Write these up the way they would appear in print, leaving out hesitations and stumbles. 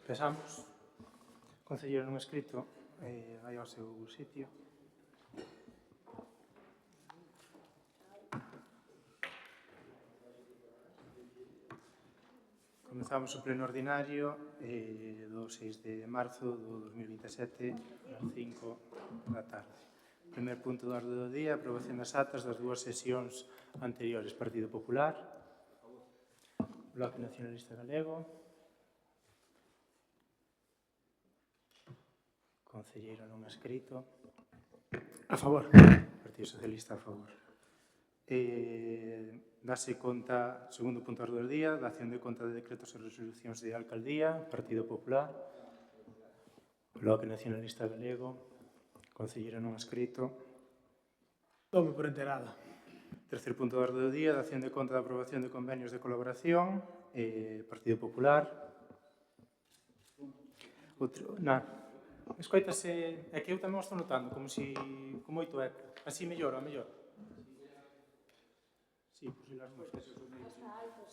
Empezamos. Concelleiro non escrito, vai ao seu sitio. Comezamos o pleno ordinario do 6 de marzo do 2027 ás 5 da tarde. Primer punto do orde do día, aprobación das actas das dúas sesións anteriores. Partido Popular, Bloque Nacionalista Galego, Concelleiro non escrito. A favor. Partido Socialista a favor. Dase conta, segundo punto do día, da acción de conta de decretos e resolucións de alcaldía, Partido Popular, Bloque Nacionalista Galego, Concelleiro non escrito. Tome por enterado. Terceiro punto do día, da acción de conta da aprobación de convenios de colaboración, Partido Popular. Escoitase, é que eu tamén o estou notando, como moito eco. Así mellor. Sí, pues las músicas.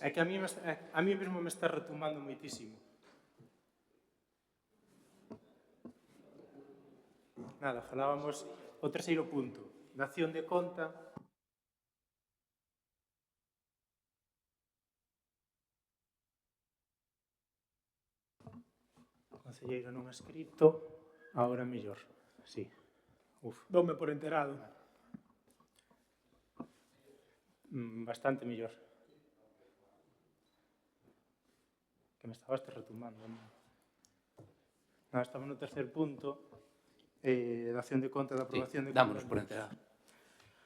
É que a mí mesmo me está retumbando moitísimo. Nada, falábamos o terceiro punto, da acción de conta. Concelleiro non escrito. Agora mellor, sí. Dome por enterado. Bastante mellor. Que me estabas retumbando. Estamos no terceiro punto, da acción de conta da aprobación de... Dámonos por enterado.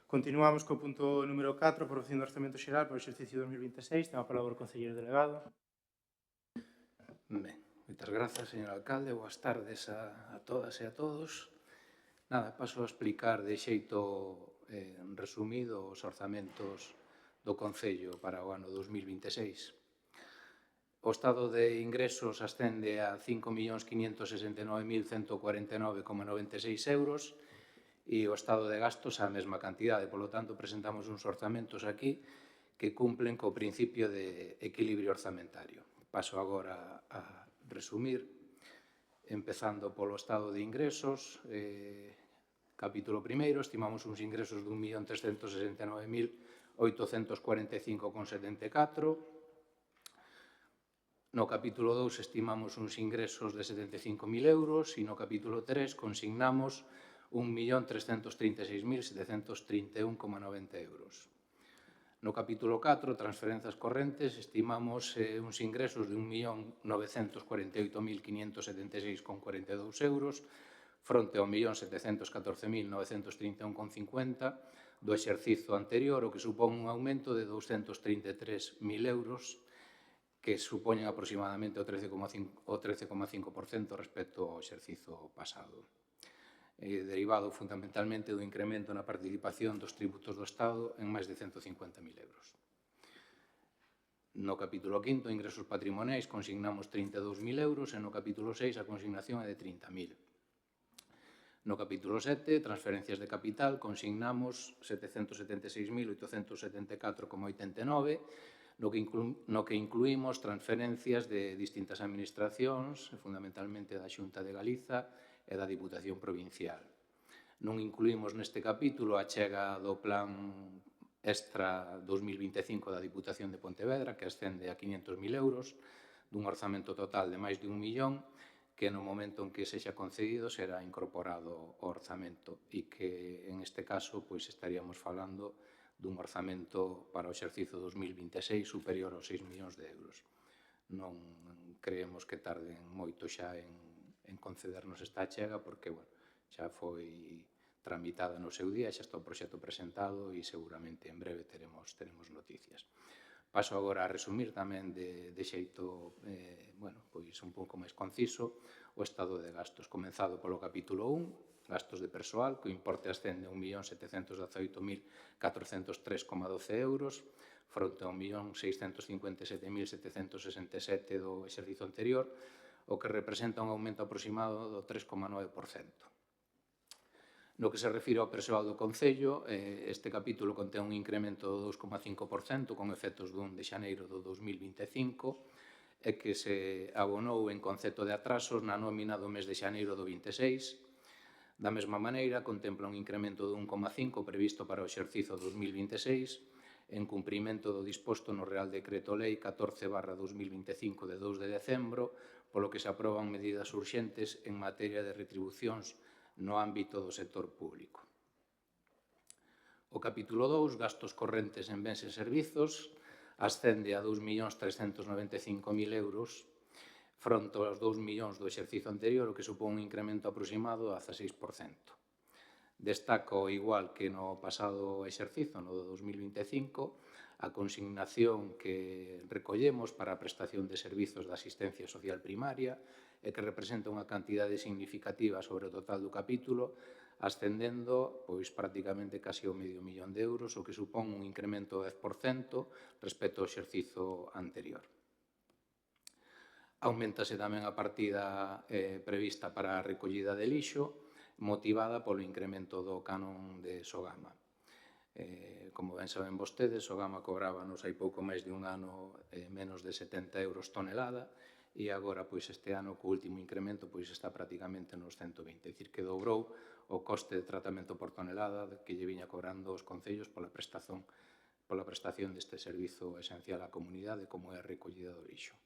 Continuamos co punto número 4, aprobación do Orzamento Xeral para o exercicio 2026. Ten a palabra o concelleiro delegado. Ben, moitas grazas, señor alcalde. Boas tardes a todas e a todos. Nada, paso a explicar de xeito resumido os orzamentos do Concello para o ano 2026. O estado de ingresos ascende a 5.569.149,96 euros e o estado de gastos a mesma cantidade. Por lo tanto, presentamos uns orzamentos aquí que cumplen co principio de equilibrio orzamentario. Paso agora a resumir, empezando polo estado de ingresos. Capítulo primeiro, estimamos uns ingresos de 1.369.845,74. No capítulo 2 estimamos uns ingresos de 75.000 euros e no capítulo 3 consignamos 1.336.731,90 euros. No capítulo 4, transferenzas correntes, estimamos uns ingresos de 1.948.576,42 euros fronte ao 1.714.931,50 do exercizo anterior, o que supón un aumento de 233.000 euros, que supoñen aproximadamente o 13,5% respecto ao exercizo pasado. Derivado fundamentalmente do incremento na participación dos tributos do Estado en máis de 150.000 euros. No capítulo 5, ingresos patrimoniais, consignamos 32.000 euros e no capítulo 6 a consignación é de 30.000. No capítulo 7, transferencias de capital, consignamos 776.874,89, no que incluímos transferencias de distintas administracións, fundamentalmente da Xunta de Galiza e da Diputación Provincial. Non incluímos neste capítulo a chega do Plan Extra 2025 da Diputación de Pontevedra, que ascende a 500.000 euros, dun orzamento total de máis de 1 millón, que no momento en que sexa concedido será incorporado ao orzamento e que, en este caso, estaríamos falando dun orzamento para o exercizo 2026 superior aos 6 millóns de euros. Non creemos que tarden moito xa en concedernos esta achega porque xa foi tramitada no seu día, xa está o proxecto presentado e seguramente en breve teremos noticias. Paso agora a resumir tamén de xeito un pouco máis conciso o estado de gastos, comenzado polo capítulo 1, gastos de persoal, que o importe ascende a 1.718.403,12 euros, fronte a 1.657.767 do exercicio anterior, o que representa un aumento aproximado do 3,9%. No que se refire ao persoal do Concello, este capítulo contén un incremento do 2,5% con efectos do 1 de xaneiro do 2025, e que se abonou en concepto de atrasos na nómina do mes de xaneiro do 26. Da mesma maneira, contempla un incremento de 1,5 previsto para o exercizo 2026, en cumprimento do disposto no Real Decreto Lei 14/2025 de 2 de decembro, polo que se aproban medidas urxentes en materia de retribucións no ámbito do sector público. O capítulo 2, gastos correntes en bens e servizos, ascende a 2.395.000 euros, fronte aos 2 millóns do exercicio anterior, o que supón un incremento aproximado a 16%. Destaco, igual que no pasado exercicio, no do 2025, a consignación que recollemos para a prestación de servizos de asistencia social primaria e que representa unha cantidade significativa sobre o total do capítulo, ascendendo prácticamente casi ao medio millón de euros, o que supón un incremento do 10% respecto ao exercicio anterior. Auméntase tamén a partida prevista para a recollida de lixo, motivada polo incremento do canon de Sogama. Como ben saben vostedes, Sogama cobrábanos hai pouco máis de un ano menos de 70 euros tonelada e agora, este ano, co último incremento, está prácticamente nos 120. É dicir, que dobrou o coste de tratamento por tonelada que lle viña cobrando os concellos pola prestación deste servizo esencial á comunidade como é a recollida do lixo.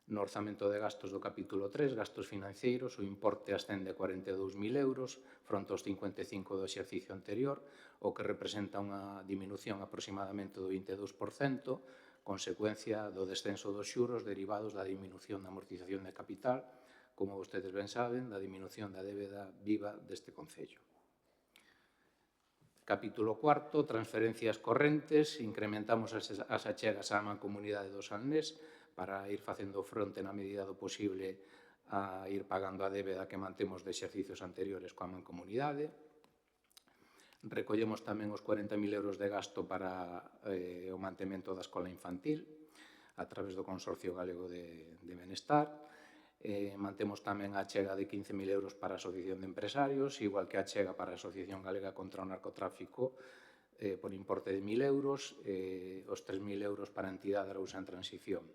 No orzamento de gastos do capítulo 3, gastos financeiros, o importe ascende a 42.000 euros fronte aos 55 do exercicio anterior, o que representa unha diminución aproximadamente do 22%, consecuencia do descenso dos xuros derivados da diminución da amortización de capital, como vostedes ben saben, da diminución da débeda viva deste Concello. Capítulo 4, transferencias correntes, incrementamos as achegas á Mancomunidade do Salnés para ir facendo fronte na medida do posible a ir pagando a débeda que mantemos de exercicios anteriores coa Mancomunidade. Recollemos tamén os 40.000 euros de gasto para o mantemento da escola infantil a través do Consorcio Galego de Benestar. Mantemos tamén a achega de 15.000 euros para a Asociación de Empresarios, igual que a achega para a Asociación Galega contra o Narcotráfico por importe de 1.000 euros, os 3.000 euros para a entidade Arousa en Transición.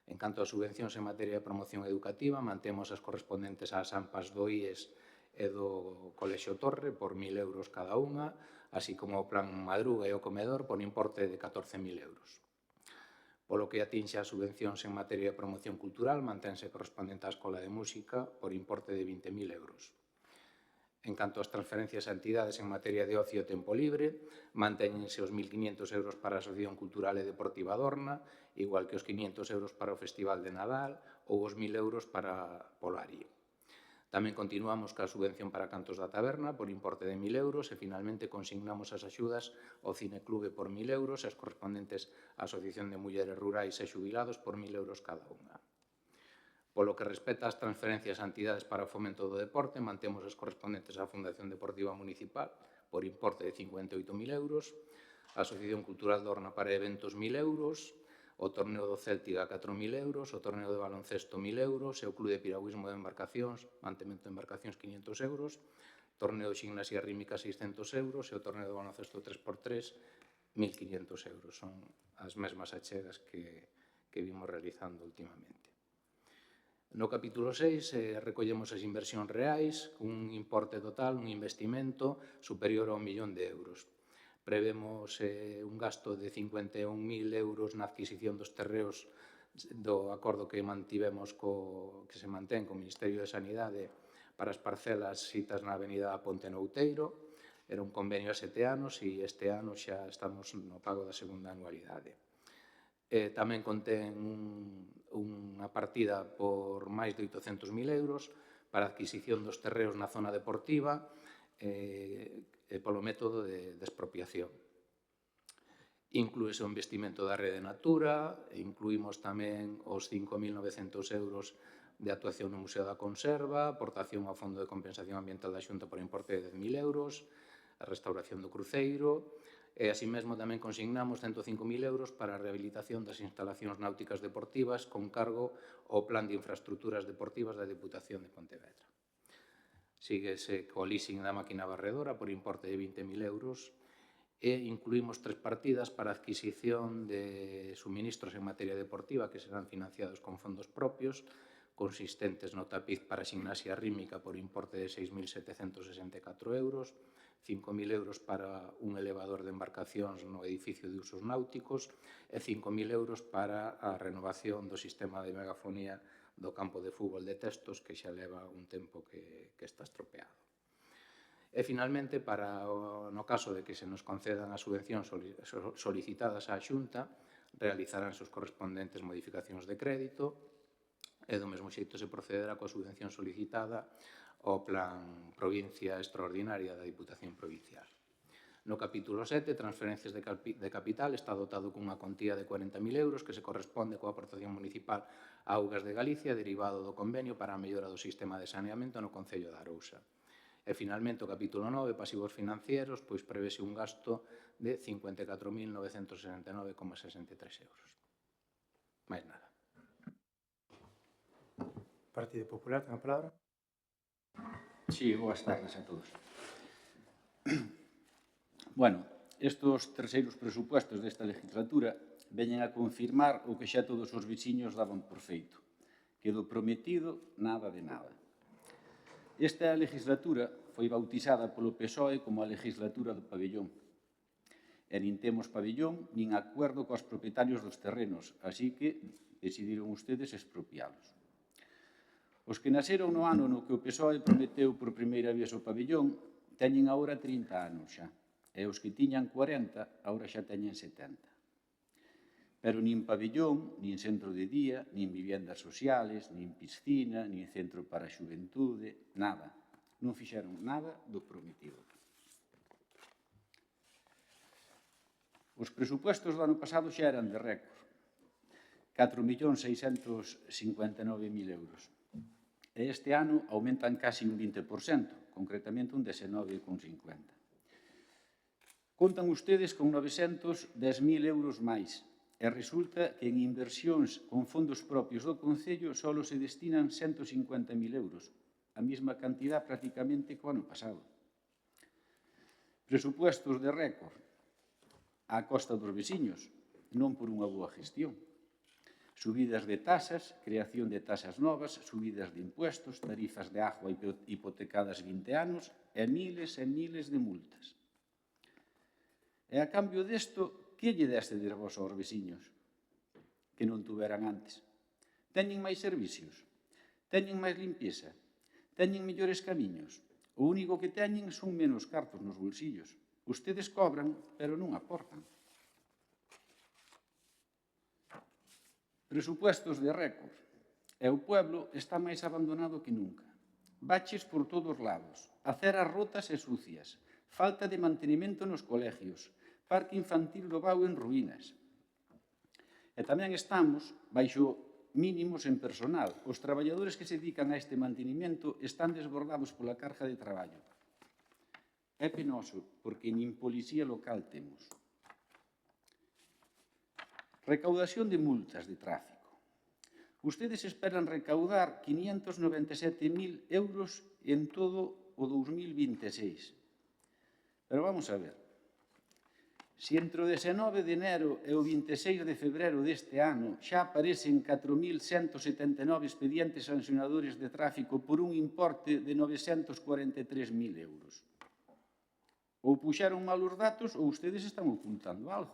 En canto a subvencións en materia de promoción educativa, mantemos as correspondentes ás AMPAs do IES e do Colexio Torre por 1.000 euros cada unha, así como o Plan Madruga e o Comedor por importe de 14.000 euros. Polo que atinxe as subvencións en materia de promoción cultural, mantense correspondente á Escola de Música por importe de 20.000 euros. En canto ás transferencias a entidades en materia de ocio e tempo libre, mantéñense os 1.500 euros para a Asociación Cultural e Deportiva Dorna, igual que os 500 euros para o Festival de Nadal ou os 1.000 euros para Polario. Tamén continuamos ca subvención para Cantos da Taberna por importe de 1.000 euros e finalmente consignamos as axudas ao Cineclube por 1.000 euros e as correspondentes á Asociación de Mulleres Rurais e Xubilados por 1.000 euros cada unha. Polo que respecta ás transferencias a entidades para o fomento do deporte, mantemos as correspondentes á Fundación Deportiva Municipal por importe de 58.000 euros, a Asociación Cultural Dorna para eventos 1.000 euros, o Torneo do Céltiga 4.000 euros, o Torneo de Baloncesto 1.000 euros e o Club de Piragüismo de Embarcacións, mantemento de embarcacións 500 euros, Torneo de Ximnasia Rítmica 600 euros e o Torneo de Baloncesto 3x3 1.500 euros. Son as mesmas achegas que vimos realizando últimamente. No capítulo 6 recollemos as inversións reais, un importe total, un investimento superior a 1 millón de euros. Prevemos un gasto de 51.000 euros na adquisición dos terreos do acordo que mantivemos que se mantén co Ministerio de Sanidade para as parcelas sitas na Avenida Ponte Nouteiro. Era un convenio a 7 anos e este ano xa estamos no pago da segunda anualidade. Tamén contén unha partida por máis de 800.000 euros para a adquisición dos terreos na zona deportiva polo método de expropiación. Inclúese o investimento da Rede Natura, incluímos tamén os 5.900 euros de actuación no Museo da Conserva, aportación ao Fondo de Compensación Ambiental da Xunta por importe de 10.000 euros, a restauración do cruceiro, e así mesmo tamén consignamos 105.000 euros para a rehabilitación das instalacións náuticas deportivas con cargo ao Plan de Infraestructuras Deportivas da Deputación de Pontevedra. Síguese co leasing da máquina barredora por importe de 20.000 euros e incluímos 3 partidas para a adquisición de suministros en materia deportiva que serán financiados con fondos propios, consistentes no tapiz para gimnasia rítmica por importe de 6.764 euros, 5.000 euros para un elevador de embarcacións no edificio de usos náuticos e 5.000 euros para a renovación do sistema de megafonía do campo de fútbol de Testos, que xa leva un tempo que está estropeado. E, finalmente, no caso de que se nos concedan as subvencións solicitadas á Xunta, realizarán os correspondentes modificacións de crédito e, do mesmo xeito, se procederá coa subvención solicitada ao Plan Provincia Extraordinaria da Diputación Provincial. No capítulo 7, transferencias de capital, está dotado cunha contía de 40.000 euros que se corresponde coa aportación municipal a Augas de Galicia derivado do convenio para a mellora do sistema de saneamento no Concello de Arousa. E, finalmente, o capítulo 9, pasivos financieros, pois prevese un gasto de 54.969,63 euros. Mais nada. Partido Popular, ten a palabra. Sí, boas tardes a todos. Bueno, estes terceiros presupuestos desta legislatura veñen a confirmar o que xa todos os veciños daban por feito, que do prometido nada de nada. Esta legislatura foi bautizada polo PSOE como a legislatura do pabellón. E nin temos pabellón nin acuerdo coas propietarios dos terrenos, así que decidiron ustedes expropialos. Os que naceron no ano no que o PSOE prometeu por primeira vez o pabellón teñen agora 30 anos xa, e os que tiñan 40 agora xa teñen 70. Pero nin pabellón, nin centro de día, nin viviendas sociales, nin piscina, nin centro para a xuventude, nada. Non fixeron nada do prometido. Os presupuestos do ano pasado xa eran de récord. 4.659.000 euros. E este ano aumentan casi un 20%, concretamente un 19,50. Contan ustedes con 910.000 euros máis, e resulta que en inversións con fondos propios do Concello só se destinan 150.000 euros, a mesma cantidad prácticamente que o ano pasado. Presupuestos de récord á costa dos veciños, non por unha boa gestión. Subidas de tasas, creación de tasas novas, subidas de impuestos, tarifas de agua hipotecadas 20 anos e miles de multas. E a cambio desto, que lle destedes vos aos veciños que non tuveran antes? Teñen máis servicios? Teñen máis limpieza? Teñen mellores camiños? O único que teñen son menos cartos nos bolsillos. Ustedes cobran, pero non aportan. Presupuestos de récord. E o pueblo está máis abandonado que nunca. Baches por todos lados, aceras rotas e sucias, falta de mantenimento nos colegios, parque infantil do Vao en ruínas. E tamén estamos baixo mínimos en personal. Os traballadores que se dedican a este mantenimento están desbordados pola carga de traballo. É penoso, porque nin policía local temos. Recaudación de multas de tráfico. Ustedes esperan recaudar 597.000 euros en todo o 2026. Pero vamos a ver. Se entre o 19 de enero e o 26 de febrero deste ano xa aparecen 4.179 expedientes sancionadores de tráfico por un importe de 943.000 euros. Ou puxeron mal os datos ou ustedes están ocultando algo.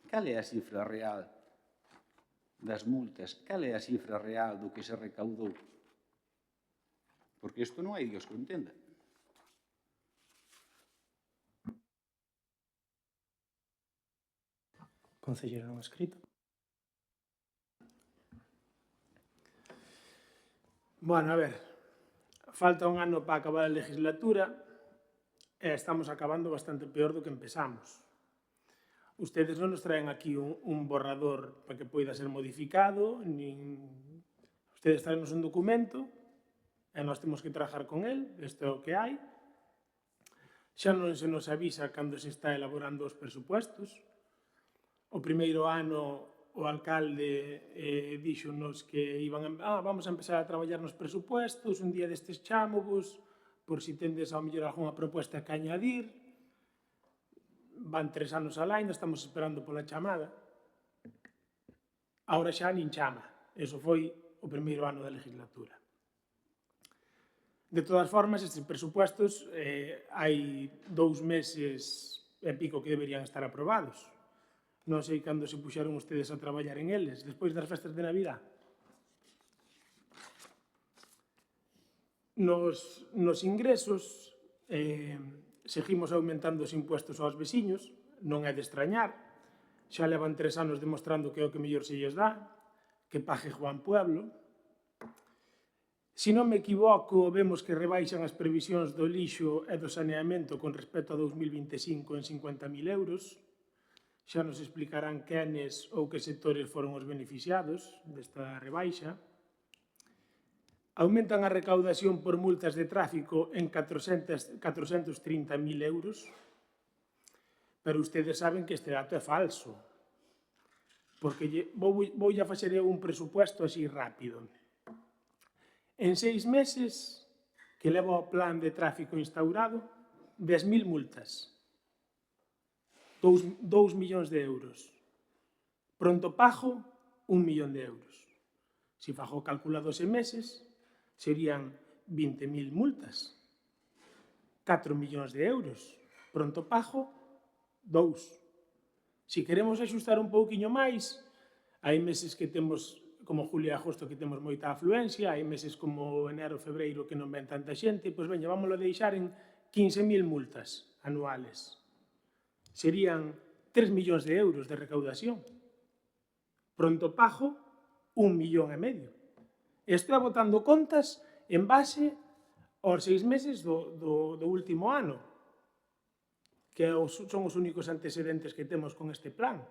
Cal é a cifra real das multas? Cal é a cifra real do que se recaudou? Porque isto non hai Dios que o entenda. Concelleiro non escrito. Bueno, a ver, falta un ano para acabar a legislatura e estamos acabando bastante peor do que empezamos. Ustedes non nos traen aquí un borrador para que poida ser modificado, nin... Ustedes traennos un documento e nós temos que trabajar con el, isto é o que hai. Xa non se nos avisa cando se está elaborando os presupuestos. O primeiro ano o alcalde díxonos que vamos a empezar a traballar nos presupuestos, un día destes chámovos, por si tendes ao mellor algunha proposta que añadir. van 3 anos alá, ainda estamos esperando pola chamada. Ahora xa nin chama. Eso foi o primeiro ano da legislatura. De todas formas, estes presupuestos hai 2 meses e pico que deberían estar aprobados. Non sei cando se puxeron ustedes a traballar en eles, despois das festas de Navidad. Nos ingresos, seguimos aumentando os impuestos aos veciños, non é de extrañar, xa levan 3 anos demostrando que é o que mellor se lles dá, que pague Juan Pueblo. Se non me equivoco, vemos que rebaixan as previsións do lixo e do saneamento con respecto a 2025 en 50.000 euros. Xa nos explicarán quenes ou que sectores foron os beneficiados desta rebaixa. Aumentan a recaudación por multas de tráfico en 430.000 euros, pero ustedes saben que este dato é falso, porque vou a facer un presupuesto así rápido. En 6 meses que leva o plan de tráfico instaurado, 10.000 multas, 2 millóns de euros. Pronto pago, 1 millón de euros. Se fago o cálculo a 12 meses, serían 20.000 multas, 4 millóns de euros. Pronto pago, 2. Se queremos axustar un pouquiño máis, hai meses que temos, como julio e agosto, que temos moita afluencia, hai meses como enero e febreiro que non ven tanta xente, pois veña, vámoslo deixar en 15.000 multas anuales. Serían 3 millóns de euros de recaudación. Pronto pago, 1,5 millóns. Estou botando contas en base aos 6 meses do último ano, que son os únicos antecedentes que temos con este plan.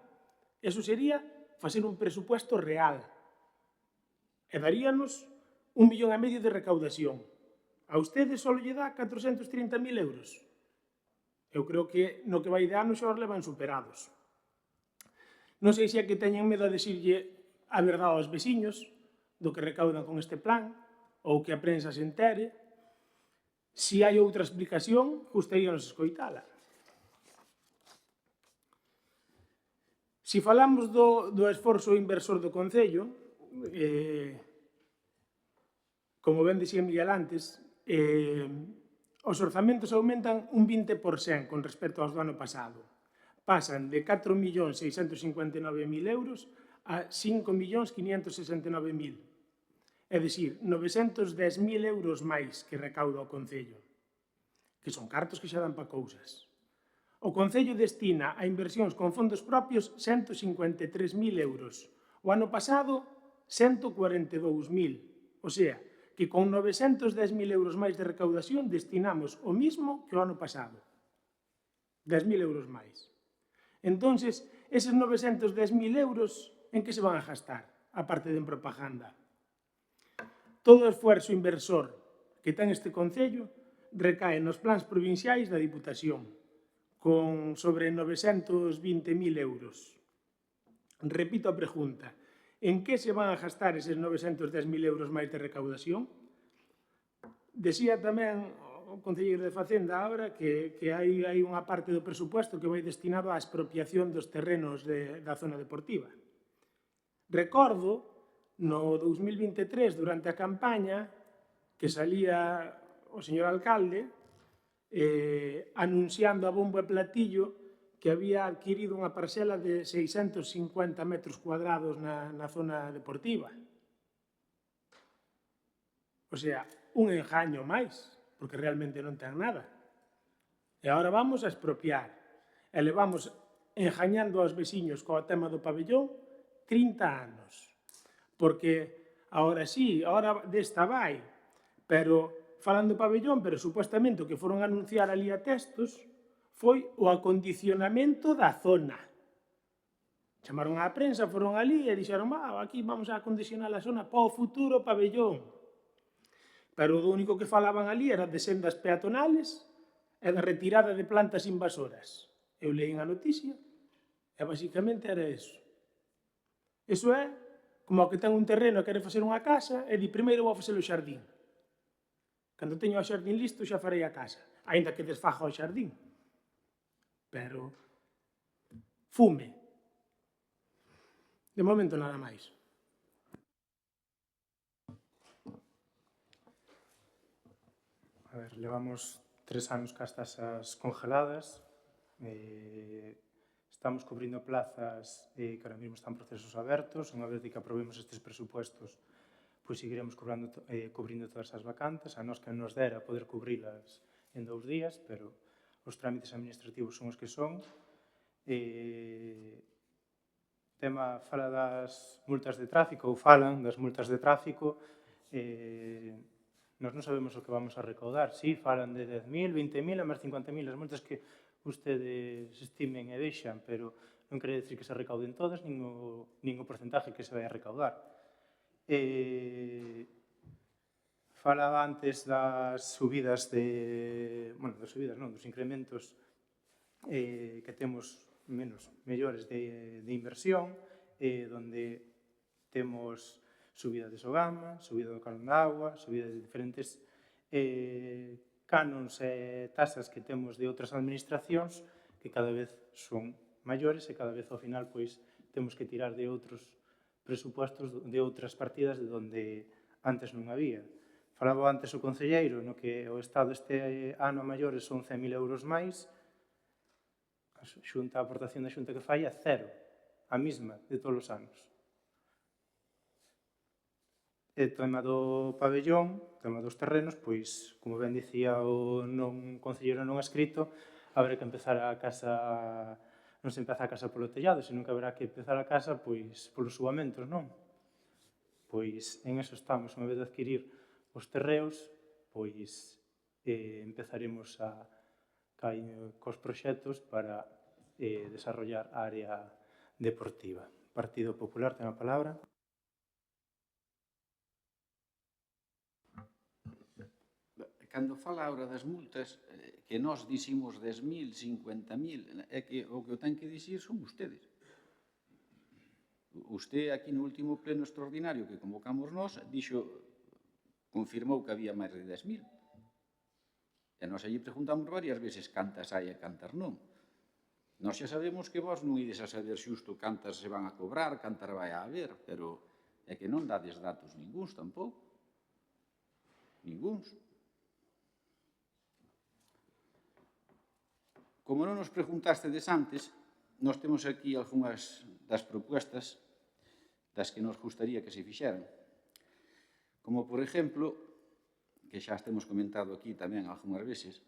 Eso sería facer un presupuesto real. E daríanos 1,5 millóns de recaudación. A ustedes só lle dá 430.000 euros. Eu creo que no que vai de ano xa os levan superados. Non sei se é que teñen medo de decirlle a verdade aos veciños do que recaudan con este plan, ou que a prensa se entere. Se hai outra explicación, gustaríanos escoitala. Se falamos do esforzo inversor do Concello, como ben dixía Miguel antes, os orzamentos aumentan un 20% con respecto aos do ano pasado. Pasan de 4.659.000 euros a 5.569.000. É dicir, 910.000 euros máis que recauda o Concello, que son cartos que xa dan para cousas. O Concello destina a inversións con fondos propios 153.000 euros. O ano pasado, 142.000. O sea, que con 910.000 euros máis de recaudación destinamos o mismo que o ano pasado. 10.000 euros máis. Entonces, eses 910.000 euros, en que se van a gastar? Aparte de en propaganda. Todo o esforzo inversor que ten este Concello recae nos plans provinciais da Diputación, con sobre 920.000 euros. Repito a pregunta. En que se van a gastar eses 910.000 euros máis de recaudación? Decía tamén o concelleiro de Facenda agora que hai unha parte do presupuesto que vai destinado á expropiación dos terrenos da zona deportiva. Recordo, no 2023, durante a campaña, que salía o señor alcalde anunciando a bombo e platillo que había adquirido unha parcela de 650 metros cuadrados na zona deportiva. O sea, un engaño máis, porque realmente non ten nada. E agora vamos a expropiar. E levamos engañando aos veciños co tema do pabellón 30 anos. Porque, agora sí, agora desta vai, pero falando do pabellón, pero supuestamente o que foron a anunciar ali a textos foi o acondicionamento da zona. Chamaron á prensa, foron ali e dixeron, aquí vamos a acondicionar a zona para o futuro pabellón. Pero o único que falaban ali era de sendas peatonales e da retirada de plantas invasoras. Eu leí a noticia e basicamente era eso. Eso é como o que ten un terreno e quere facer unha casa e di primeiro vou facer o xardín. Cando teño o xardín listo xa farei a casa, aínda que desfaja o xardín. Pero Fume. De momento nada máis. A ver, levamos 3 anos cas tasas congeladas, estamos cubrindo plazas que ahora mesmo están procesos abertos. Unha vez que aprobemos estes presupuestos, pois seguiremos cubrindo todas as vacantes. A nós que nos dera poder cubrilas en 2 días, pero os trámites administrativos son os que son. Tema fala das multas de tráfico, ou falan das multas de tráfico. Nós non sabemos o que vamos a recaudar. Si, falan de 10.000, 20.000 e máis 50.000 as multas que ustedes estimen e deixan, pero non quere decir que se recauden todas, nin o porcentaje que se vai a recaudar. Falaba antes das subidas dos incrementos que temos mellores de inversión, donde temos subida de Sogama, subida do canon da agua, subida de diferentes canons e tasas que temos de outras administracións que cada vez son maiores e cada vez ao final pois temos que tirar de outros presupuestos, de outras partidas de onde antes non había. Falaba antes o concelleiro no que o Estado este ano a maiores son 100.000 euros máis, a aportación da Xunta que fai é cero, a mesma de todos os anos. E tema do pabellón, tema dos terrenos, pois, como ben dicía o concelleiro non escrito, haberá que empezar a casa, non se empeza a casa polo tellado, senón que haberá que empezar a casa pois polos subamentos, non? Pois en eso estamos, unha vez de adquirir os terreos, pois empezaremos cos proxectos para desarrollar a área deportiva. Partido Popular ten a palabra. Cando fala ahora das multas, que nós diximos 10.000, 50.000, é que o que o ten que dixir son ustedes. Usted aquí no último pleno extraordinario que convocamos nós, confirmou que había máis de 10.000. E nós allí preguntamos varias veces cantas hai e cantas non. Nós xa sabemos que vos non ides a saber xusto cantas se van a cobrar, cantas vai a haber, pero é que non dades datos ningúns tampouco. Ningúns. Como non nos preguntastedes antes, nós temos aquí algunhas das propuestas das que nos gustaría que se fixeran. Como, por exemplo, que xa temos comentado aquí tamén algunhas veces,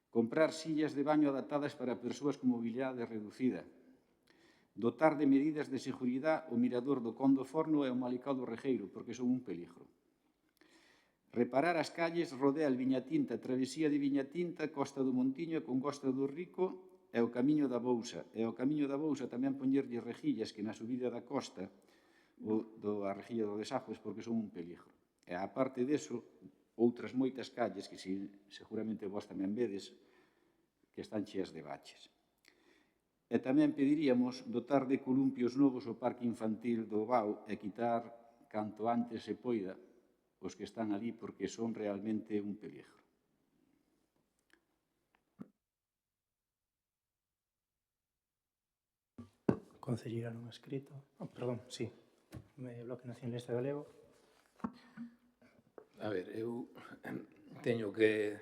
comprar sillas de baño adaptadas para persoas con mobilidade reducida, dotar de medidas de seguridade o mirador do Con do Forno e o Malicao do Regueiro, porque son un peligro. Reparar as calles Rodel, Viñatinta, Travesía de Viñatinta, Costa do Montiño con Costa do Rico e o Camiño da Bousa. E o Camiño da Bousa tamén poñerlle rejillas que na subida da costa a rejilla do Desajos porque son un peligro. E aparte deso, outras moitas calles que seguramente vos tamén vedes que están cheas de baches. E tamén pediríamos dotar de columpios novos o parque infantil do Vao e quitar canto antes se poida os que están ali porque son realmente un peligro. Concelleira non escrito. Perdón, sí. Bloque Nacionalista Galego. A ver, eu teño que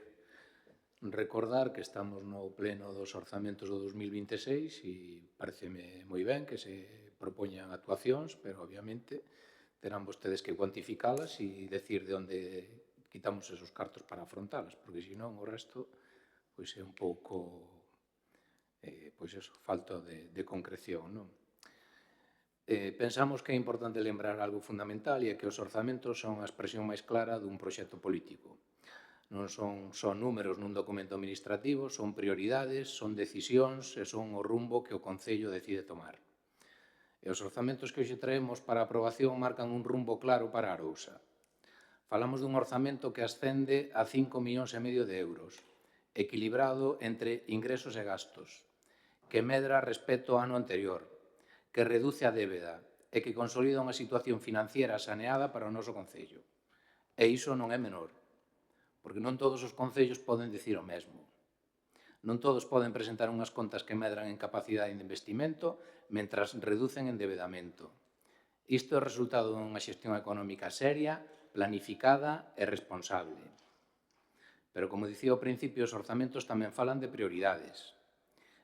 recordar que estamos no pleno dos orzamentos do 2026 e pareceme moi ben que se propoñan actuacións, pero obviamente terán vostedes que cuantificalas e decir de onde quitamos esos cartos para afrontalas, porque senón o resto pois é un pouco falta de concreción, non? Pensamos que é importante lembrar algo fundamental e é que os orzamentos son a expresión máis clara dun proxecto político. Non son só números nun documento administrativo, son prioridades, son decisións e son o rumbo que o Concello decide tomar. E os orzamentos que hoxe traemos para aprobación marcan un rumbo claro para a Arousa. Falamos dun orzamento que ascende a 5,5 millóns de euros, equilibrado entre ingresos e gastos, que medra respecto ao ano anterior, que reduce a débeda e que consolida unha situación financiera saneada para o noso Concello. E iso non é menor, porque non todos os concellos poden dicir o mesmo. Non todos poden presentar unhas contas que medran en capacidade de investimento mentras reducen endebedamento. Isto é o resultado dunha xestión económica seria, planificada e responsable. Pero, como dicía ao principio, os orzamentos tamén falan de prioridades.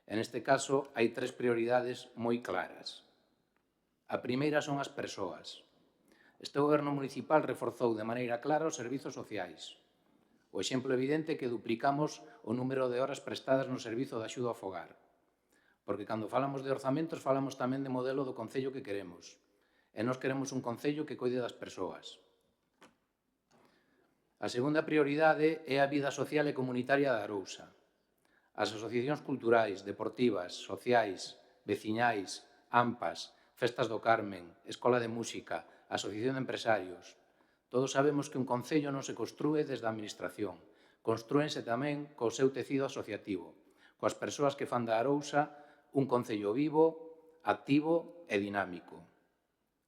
En este caso, hai 3 prioridades moi claras. A primeira son as persoas. Este goberno municipal reforzou de maneira clara os servizos sociais. O exemplo evidente é que duplicamos o número de horas prestadas no servizo de axuda ao fogar. Porque cando falamos de orzamentos, falamos tamén de modelo do concello que queremos. E nós queremos un concello que coide das persoas. A segunda prioridade é a vida social e comunitaria da Arousa. As asociacións culturais, deportivas, sociais, veciñais, AMPAs, Festas do Carmen, Escola de Música, Asociación de Empresarios. Todos sabemos que un concello non se construe desde a administración. Construense tamén co seu tecido asociativo, coas persoas que fan da Arousa un concello vivo, activo e dinámico.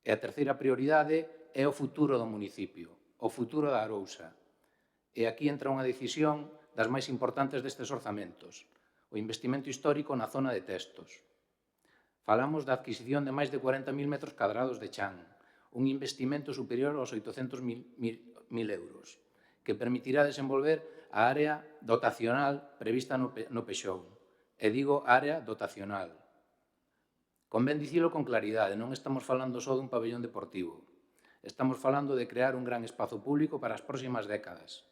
E a terceira prioridade é o futuro do municipio, o futuro da Arousa. E aquí entra unha decisión das máis importantes destes orzamentos, o investimento histórico na zona de Testos. Falamos da adquisición de máis de 40.000 metros cadrados de chan, un investimento superior aos 800.000 euros, que permitirá desenvolver a área dotacional prevista no Pexou. E digo área dotacional. Convén dicilo con claridade, non estamos falando só dun pabellón deportivo. Estamos falando de crear un gran espazo público para as próximas décadas.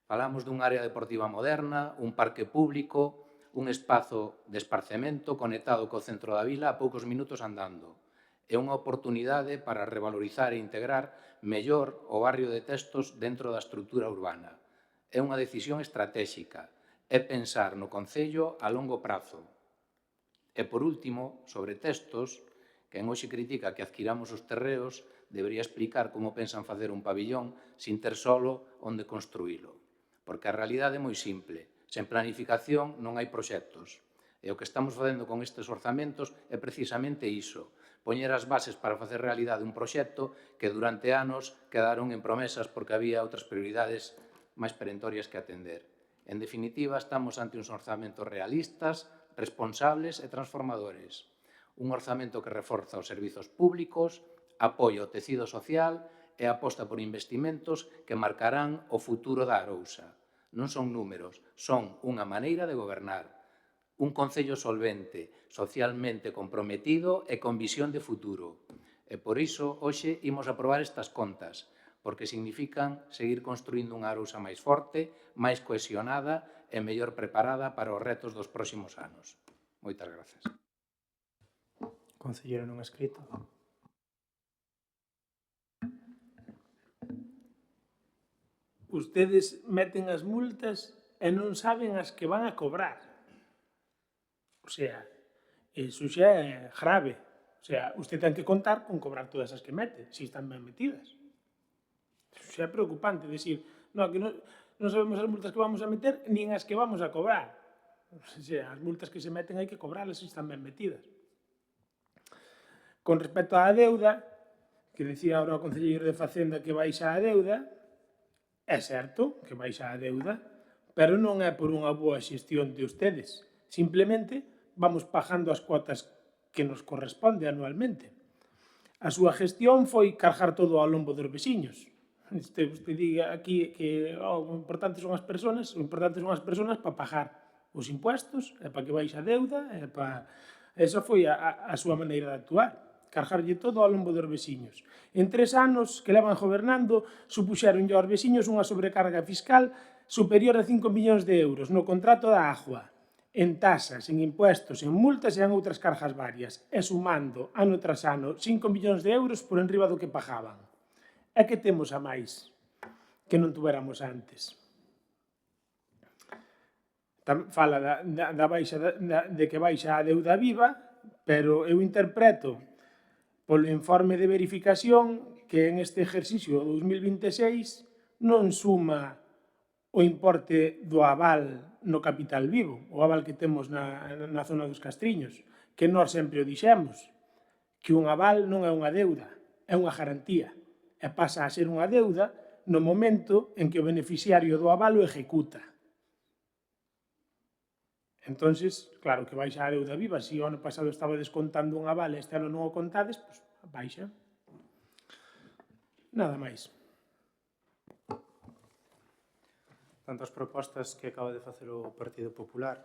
Falamos dun área deportiva moderna, un parque público, un espazo de esparcemento conectado co centro da vila a poucos minutos andando. É unha oportunidade para revalorizar e integrar mellor o barrio de Testos dentro da estrutura urbana. É unha decisión estratégica, é pensar no concello a longo prazo. E, por último, sobre Testos, quen hoxe critica que adquiramos os terreos, debería explicar como pensan facer un pabillón sin ter solo onde construílo. Porque a realidade é moi simple. Sen planificación non hai proxectos. E o que estamos facendo con estes orzamentos é precisamente iso, poñer as bases para facer realidade un proxecto que durante anos quedaron en promesas porque había outras prioridades máis perentorias que atender. En definitiva, estamos ante uns orzamentos realistas, responsables e transformadores. Un orzamento que reforza os servizos públicos, apoia o tecido social e aposta por investimentos que marcarán o futuro da Arousa. Non son números, son unha maneira de gobernar. Un concello solvente, socialmente comprometido e con visión de futuro. E por iso, hoxe, imos aprobar estas contas, porque significan seguir construindo unha Arousa máis forte, máis cohesionada e mellor preparada para os retos dos próximos anos. Moitas grazas. Concelleiro non escrito. Ustedes meten as multas e non saben as que van a cobrar. O sea, eso xa é grave. O sea, usted ten que contar con cobrar todas as que mete, se están ben metidas. Eso xa é preocupante, decir, no, que non sabemos as multas que vamos a meter, nin as que vamos a cobrar. O sea, as multas que se meten hai que cobrarlas se están ben metidas. Con respecto á deuda, que decía ahora o concelleiro de Facenda que baixa a deuda, é certo que baixa a deuda, pero non é por unha boa xestión de ustedes. Simplemente vamos pagando as cuotas que nos corresponde anualmente. A súa gestión foi cargar todo ao lombo dos veciños. Usted diga aquí que o importante son as persoas, para pagar os impuestos, e para que baixe a deuda, e para... Esa foi a súa maneira de actuar, cargarlle todo ao lombo dos veciños. En 3 anos que levan gobernando, supuxeron aos veciños unha sobrecarga fiscal superior a 5 millóns de euros no contrato da agua, en tasas, en impuestos, en multas e en outras cargas varias, e sumando ano tras ano 5 millóns de euros por enriba do que pagaban. É que temos a máis que non tuveramos antes. Fala da baixa de que baixa a deuda viva, pero eu interpreto polo informe de verificación que en este exercicio 2026 non suma o importe do aval no capital vivo, o aval que temos na zona dos Castriños, que nós sempre o dixemos, que un aval non é unha deuda, é unha garantía, e pasa a ser unha deuda no momento en que o beneficiario do aval o ejecuta. Entonces, claro que baixa a deuda viva. Se o ano pasado estaba descontando un aval e este ano non o contades, pois baixa. Nada máis. Tantas propostas que acaba de facer o Partido Popular,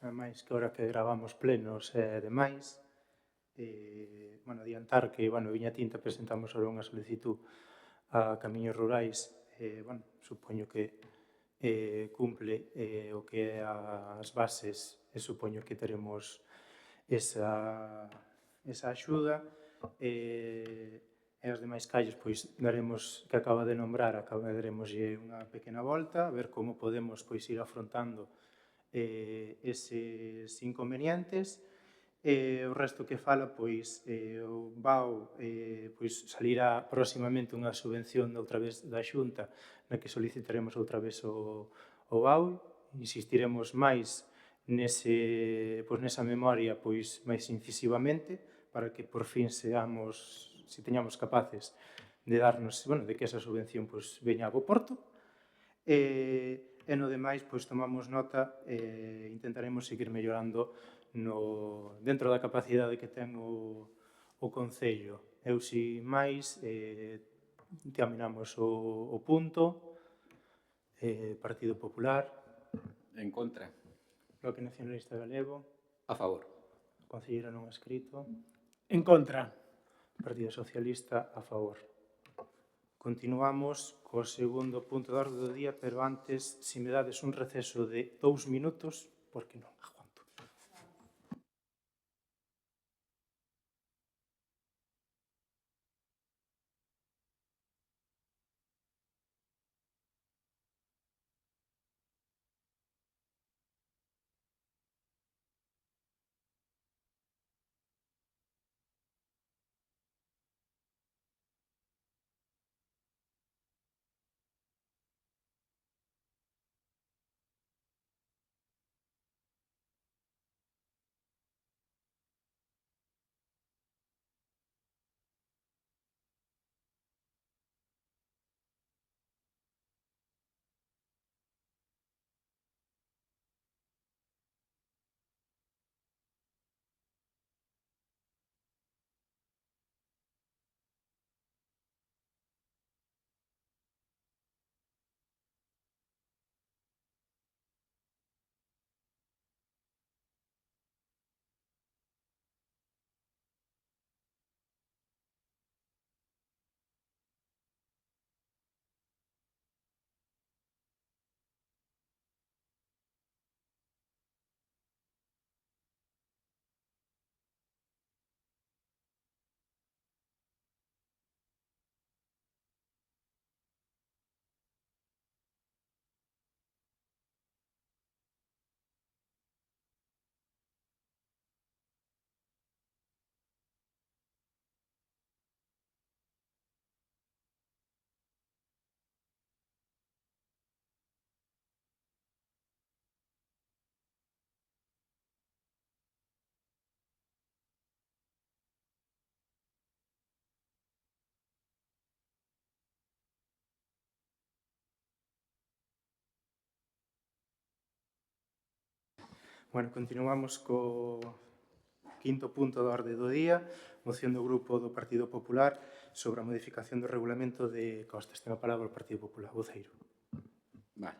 ademais que ahora que gravamos plenos e demais, adiantar que, Viña Tinta presentamos ahora unha solicitud a Camiños Rurais, supoño que cumple o que é as bases e supoño que teremos esa axuda e as demais calles pois daremos, que acaba de nombrar, daremoslle unha pequena volta a ver como podemos pois ir afrontando eses inconvenientes. O resto que fala, pois, o BAO pois, salirá próximamente unha subvención outra vez da Xunta na que solicitaremos outra vez o BAO. Insistiremos máis nesa memoria pois máis incisivamente para que por fin seamos, se teñamos capaces de darnos, de que esa subvención pois veña a bo porto. E no demais, pois tomamos nota e intentaremos seguir mellorando dentro da capacidade que ten o Concello. Eu, si máis, terminamos o punto. Partido Popular. En contra. Bloque Nacionalista Galego. A favor. Concelleira non escrito. En contra. Partido Socialista a favor. Continuamos co segundo punto de orde do día, pero antes, se me dades un receso de 2 minutos, porque non aguanto. Continuamos co quinto punto da orde do día, moción do Grupo do Partido Popular sobre a modificación do regulamento de costas. Ten a palabra o Partido Popular. Voceiro. Vale.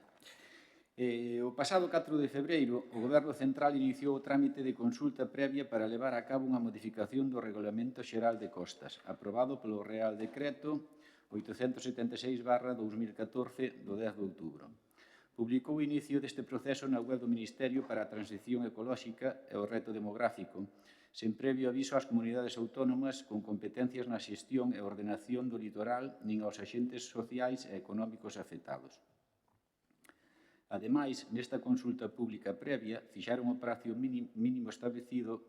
O pasado 4 de febreiro, o Goberno Central iniciou o trámite de consulta previa para levar a cabo unha modificación do Regulamento Xeral de Costas, aprobado polo Real Decreto 876/2014 do 10 de outubro. Publicou o inicio deste proceso na web do Ministerio para a Transición Ecolóxica e o Reto Demográfico, sen previo aviso ás comunidades autónomas con competencias na xestión e ordenación do litoral nin aos axentes sociais e económicos afectados. Ademais, nesta consulta pública previa, fixaron o prazo mínimo establecido,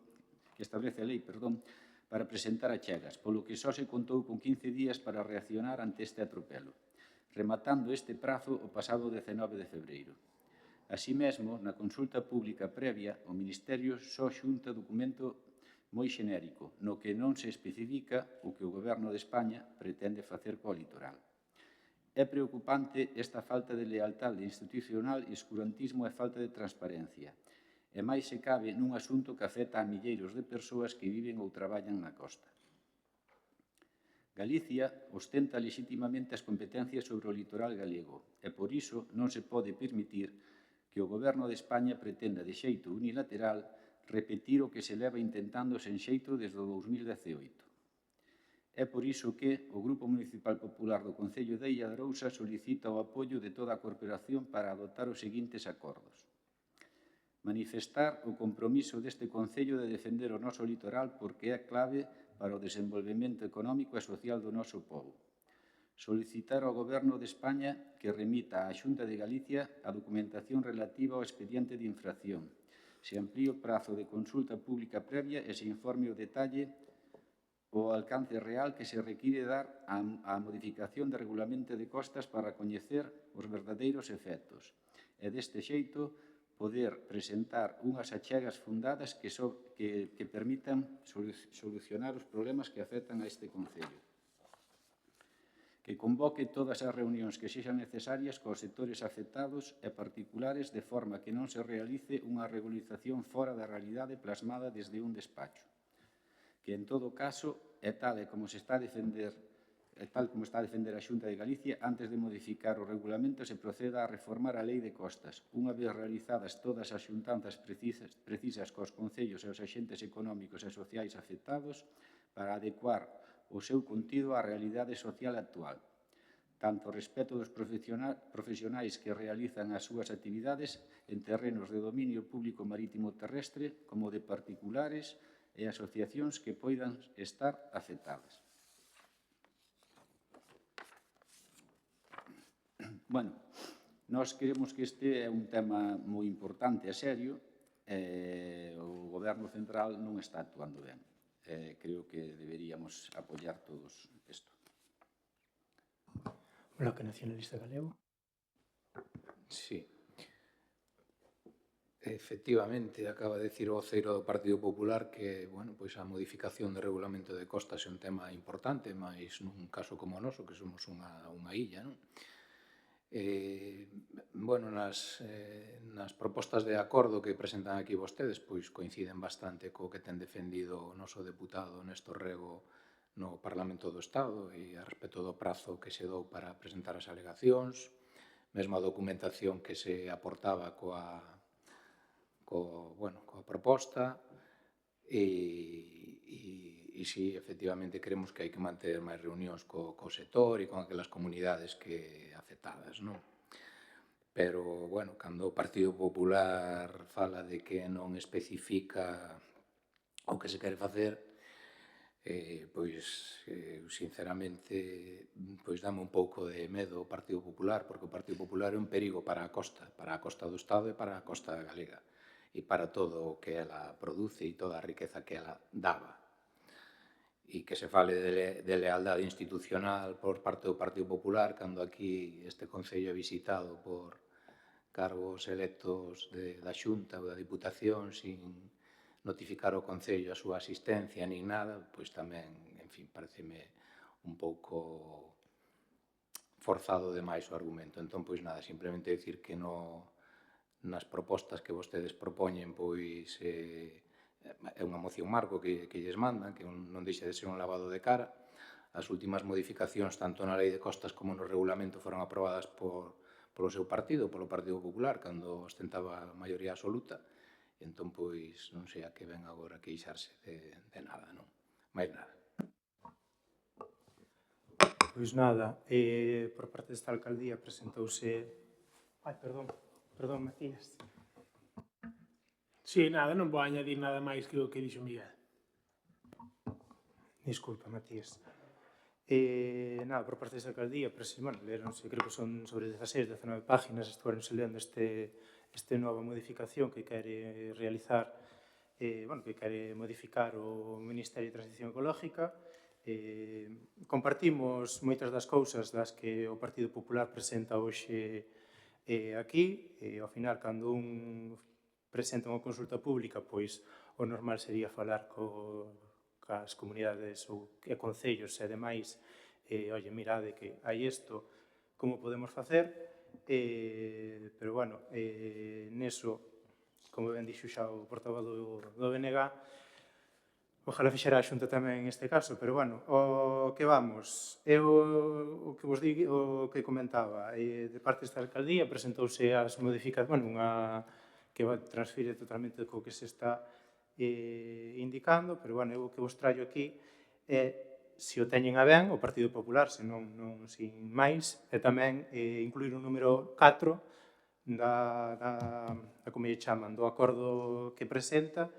que establece a lei, para presentar achegas, polo que só se contou con 15 días para reaccionar ante este atropelo, rematando este prazo o pasado 19 de febreiro. Así mesmo, na consulta pública previa, o Ministerio só xunta documento moi xenérico, no que non se especifica o que o Goberno de España pretende facer coa litoral. É preocupante esta falta de lealtade institucional, escurantismo e falta de transparencia. e máis se cabe nun asunto que afecta a milleiros de persoas que viven ou traballan na costa. Galicia ostenta legitimamente as competencias sobre o litoral galego e, por iso, non se pode permitir que o Goberno de España pretenda, de xeito unilateral, repetir o que se leva intentando sen xeito desde o 2018. É por iso que o Grupo Municipal Popular do Concello de Illa de Arousa solicita o apoio de toda a corporación para adoptar os seguintes acordos. Manifestar o compromiso deste Concello de defender o noso litoral porque é clave para o desenvolvemento económico e social do noso pobo. Solicitar ao Goberno de España que remita á Xunta de Galicia a documentación relativa ao expediente de infracción, se amplíe o prazo de consulta pública previa e se informe o detalle o alcance real que se require dar á modificación do regulamento de costas para coñecer os verdadeiros efectos e, deste xeito, poder presentar unhas achegas fundadas que permitan solucionar os problemas que afectan a este Concello. Que convoque todas as reunións que sexan necesarias cos sectores afectados e particulares de forma que non se realice unha regularización fora da realidade plasmada desde un despacho. Que, en todo caso, tal como está a defender a Xunta de Galicia, antes de modificar o regulamento se proceda a reformar a Lei de Costas, unha vez realizadas todas as xuntanzas precisas cos concellos e os axentes económicos e sociais afectados para adecuar o seu contido á realidade social actual, tanto respecto dos profesionais que realizan as súas actividades en terrenos de dominio público marítimo terrestre como de particulares e asociacións que poidan estar afectadas. Bueno, nós creemos que este é un tema moi importante e serio e o Goberno Central non está actuando ben. Creo que deberíamos apoiar todos isto. Bloque Nacionalista Galego. Sí. Efectivamente, acaba de dicir o voceiro do Partido Popular que, bueno, pois a modificación do regulamento de costas é un tema importante, mas nun caso como o noso, que somos unha illa, non? Bueno, nas propostas de acordo que presentan aquí vostedes, pois coinciden bastante co que ten defendido o noso deputado Néstor Rego no Parlamento do Estado e a respecto do prazo que se dou para presentar as alegacións, mesmo a documentación que se aportaba coa proposta e si, efectivamente, creemos que hai que manter máis reunións co sector e con aquelas comunidades que afectadas, non? Pero, bueno, cando o Partido Popular fala de que non especifica o que se quere facer, pois, sinceramente, pois dame un pouco de medo o Partido Popular, porque o Partido Popular é un perigo para a costa do Estado e para a costa galega, e para todo o que ela produce e toda a riqueza que ela daba. E que se fale de lealdade institucional por parte do Partido Popular cando aquí este Concello é visitado por cargos electos da Xunta ou da Diputación sin notificar ao Concello a súa asistencia nin nada, pois tamén, en fin, pareceme un pouco forzado demais o argumento. Entón, pois nada, simplemente dicir que nas propostas que vostedes propoñen, pois é unha moción marco que lles mandan, que non deixa de ser un lavado de cara. As últimas modificacións, tanto na Lei de Costas como no regulamento, foron aprobadas polo seu partido, polo Partido Popular, cando ostentaba a maioría absoluta. Entón, pois, non sei a que ven agora queixarse de nada, non? Mais nada. Pois nada, por parte desta alcaldía presentouse... Perdón, Matías. Sí, nada, non vou añadir nada máis que o que dixo Miguel. Disculpa, Matías. Nada, por parte desta alcaldía, leronse, creo que son sobre 16, 19 páginas, estuveronse lendo esta nova modificación que quere realizar, que quere modificar o Ministerio de Transición Ecológica. Compartimos moitas das cousas das que o Partido Popular presenta hoxe aquí. Ao final, cando un presenta unha consulta pública, pois o normal sería falar cas comunidades ou concellos e demais, oye, mirade que hai isto, como podemos facer, pero, bueno, neso como ben dixo xa o portavoz do BNG, ojalá fixera a Xunta tamén en este caso, pero bueno, o que vamos, eu o que vos digo, o que comentaba, de parte desta alcaldía presentouse as modificacións, bueno, unha que transfire totalmente co que se está indicando, pero bueno, eu o que vos traio aquí é se o teñen a ben o Partido Popular, senón non sin máis, e tamén incluir un número 4 da como lle chaman, do acordo que presenta,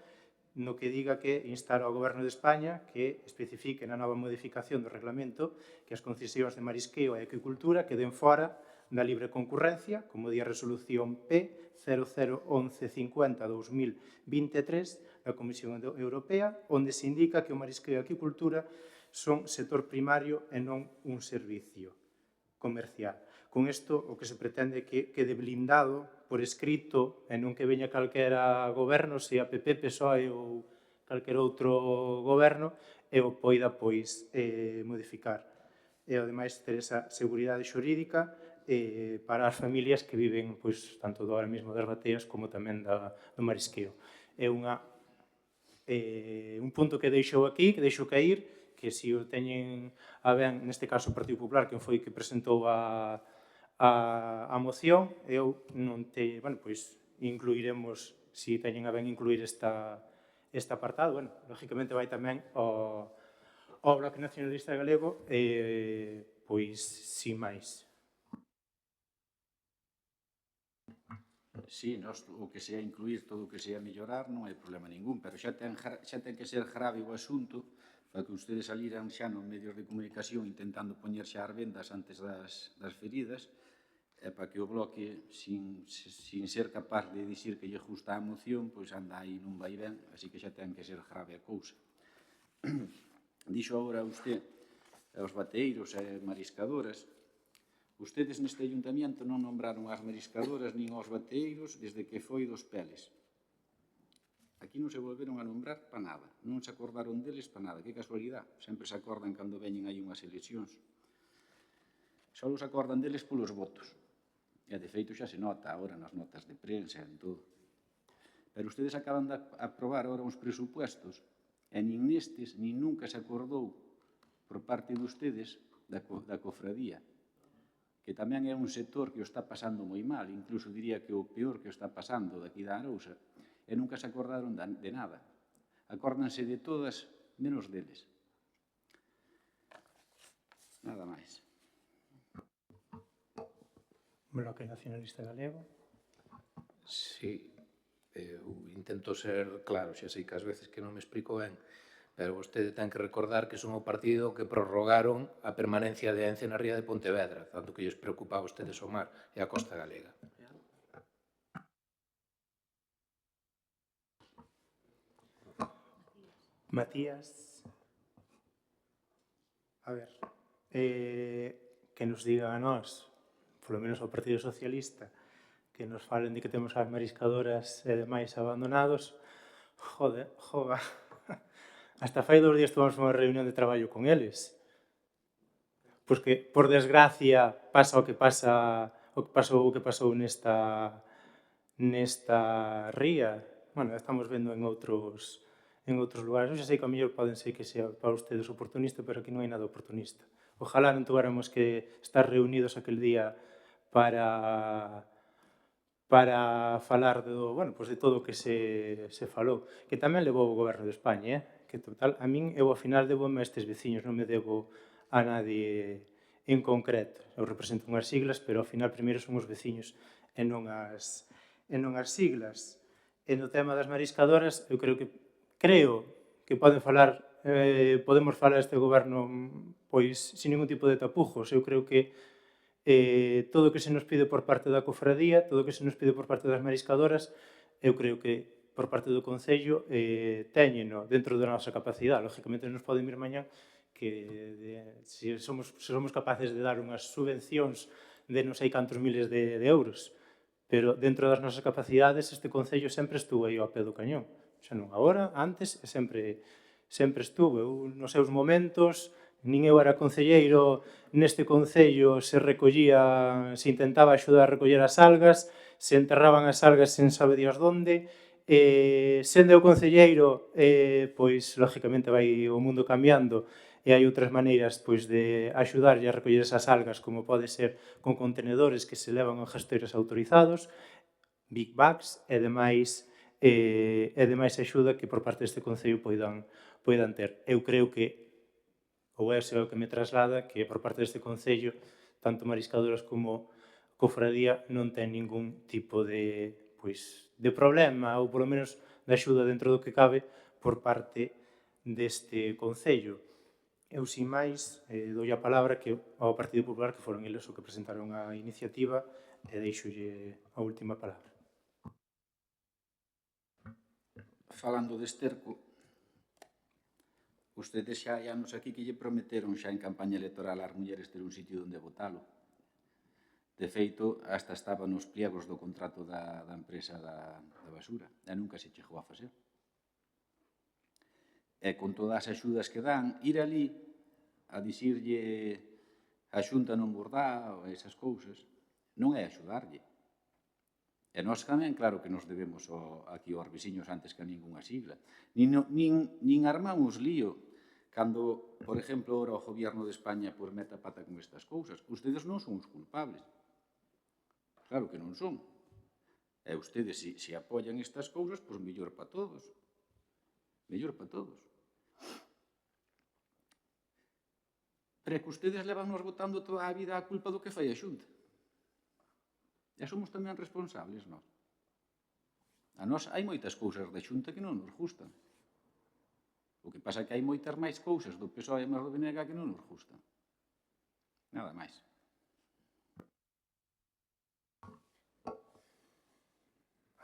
no que diga que instar ao Goberno de España que especifique na nova modificación do reglamento que as concesións de marisqueo e aquicultura queden fora da libre concurrencia, como di a resolución P001150-2023 da Comisión Europea, onde se indica que o marisqueo e a aquicultura son sector primario e non un servicio comercial. Con isto, o que se pretende é que quede blindado por escrito e non que veña calquera goberno, se a PP, PSOE ou calquer outro goberno, e o poida modificar. E, ademais, ter esa seguridade xurídica para as familias que viven tanto agora mesmo das bateas como tamén do marisqueo. É un punto que deixou aquí, que deixou cair, que se o teñen a ben, neste caso o Partido Popular, que foi que presentou a moción, eu non te, bueno, pois incluiremos, se teñen a ben incluir este apartado, bueno, lógicamente vai tamén ao Bloque Nacionalista Galego, pois, sin máis. Sí, o que sea incluir, todo o que sea mellorar, non hai problema ningún, pero xa ten que ser grave o asunto para que ustedes saliran xa nos medios de comunicación intentando poñer xa as vendas antes das feridas, e para que o Bloque, sin ser capaz de dicir que lle gusta a moción, pois anda aí non vai ben, así que xa ten que ser grave a cousa. Dixo agora usted aos bateeiros e mariscadoras. Ustedes neste ayuntamiento non nombraron as mariscadoras nin aos bateeiros desde que foi dos Peles. Aquí non se volveron a nombrar para nada. Non se acordaron deles para nada. Que casualidade. Sempre se acordan cando veñen aí unhas eleccións. Só se acordan deles polos votos. E, de feito, xa se nota agora nas notas de prensa e en todo. Pero ustedes acaban de aprobar agora uns presupuestos e nin nestes, nin nunca se acordou por parte de ustedes da cofradía, que tamén é un sector que o está pasando moi mal, incluso diría que o peor que o está pasando daqui da Arousa, e nunca se acordaron de nada. Acórdanse de todas, menos deles. Nada máis. Bloque Nacionalista Galego. Sí, eu intento ser claro, xa sei que ás veces que non me explico ben, pero vostede ten que recordar que son o partido que prorrogaron a permanencia de Ence na ría de Pontevedra, tanto que lles preocupa a vostedes o mar e a costa galega. Matías. A ver, que nos digan a nós, polo menos ao Partido Socialista, que nos falen de que temos as mariscadoras e demais abandonados, joga. Hasta fai 2 días tomamos unha reunión de traballo con eles. Pois que, por desgracia, pasa o que pasou nesta ría. Bueno, estamos vendo en outros lugares. Eu xa sei que a mellor poden ser que sea para ustedes oportunista, pero aquí non hai nada oportunista. Ojalá non tuviéramos que estar reunidos aquel día para falar de todo o que se falou, que tamén levou o Goberno de España, que total, a min, eu ao final debo a estes veciños, non me debo a nadie en concreto. Eu represento unhas siglas, pero ao final primeiro son os veciños e non as siglas. E no tema das mariscadoras, eu creo que podemos falar este Goberno pois sin ningún tipo de tapujos. Eu creo que todo o que se nos pide por parte da cofradía, todo o que se nos pide por parte das mariscadoras, eu creo que por parte do Concello téñeno dentro da nosa capacidade. Lógicamente nos poden vir mañá que se somos capaces de dar unhas subvencións de non sei cantos miles de euros, pero dentro das nosas capacidades este Concello sempre estuvo aí ao pé do cañón. Xa non agora, antes, sempre estuvo. Eu, nos seus momentos, nin eu era concelleiro, neste Concello se intentaba axudar a recoller as algas, se enterraban as algas sen sabe Dios donde, Sendo eu concelleiro, pois, lógicamente, vai o mundo cambiando e hai outras maneiras pois, de axudarlle a recoller esas algas, como pode ser con contenedores que se levan a gestores autorizados, big bags e demais axuda que por parte deste Concello poidan ter. Eu creo que, ou é o que me traslada, que por parte deste Concello, tanto mariscadoras como cofradía non ten ningún tipo de problema, ou polo menos de axuda dentro do que cabe por parte deste Concello. Eu, sin máis, dou a palabra ao Partido Popular, que foron eles os que presentaron a iniciativa, e deixolle a última palabra. Falando de esterco, ustedes xa hai anos aquí que lle prometeron xa en campaña electoral ás mulleres ter un sitio onde votalo. De feito, hasta estaba nos pliegos do contrato da empresa da basura e nunca se chegou a facer. E con todas as axudas que dan, ir ali a dicirlle a Xunta non vos dá ou esas cousas, non é axudarlle. E nós tamén, claro que nos debemos aquí aos veciños antes que a ningunha sigla. Nin armamos lío cando, por exemplo, ora o Gobierno de España meta pata con estas cousas. Ustedes non son os culpables. Claro que non son. E ustedes, se apoian estas cousas, pois mellor para todos. Mellor para todos. Pero é que ustedes levan-nos botando toda a vida a culpa do que fai a Xunta. E somos tamén responsables, nós. A nós hai moitas cousas da Xunta que non nos gustan. O que pasa é que hai moitas máis cousas do PSOE e máis do BNG que non nos gustan. Nada máis.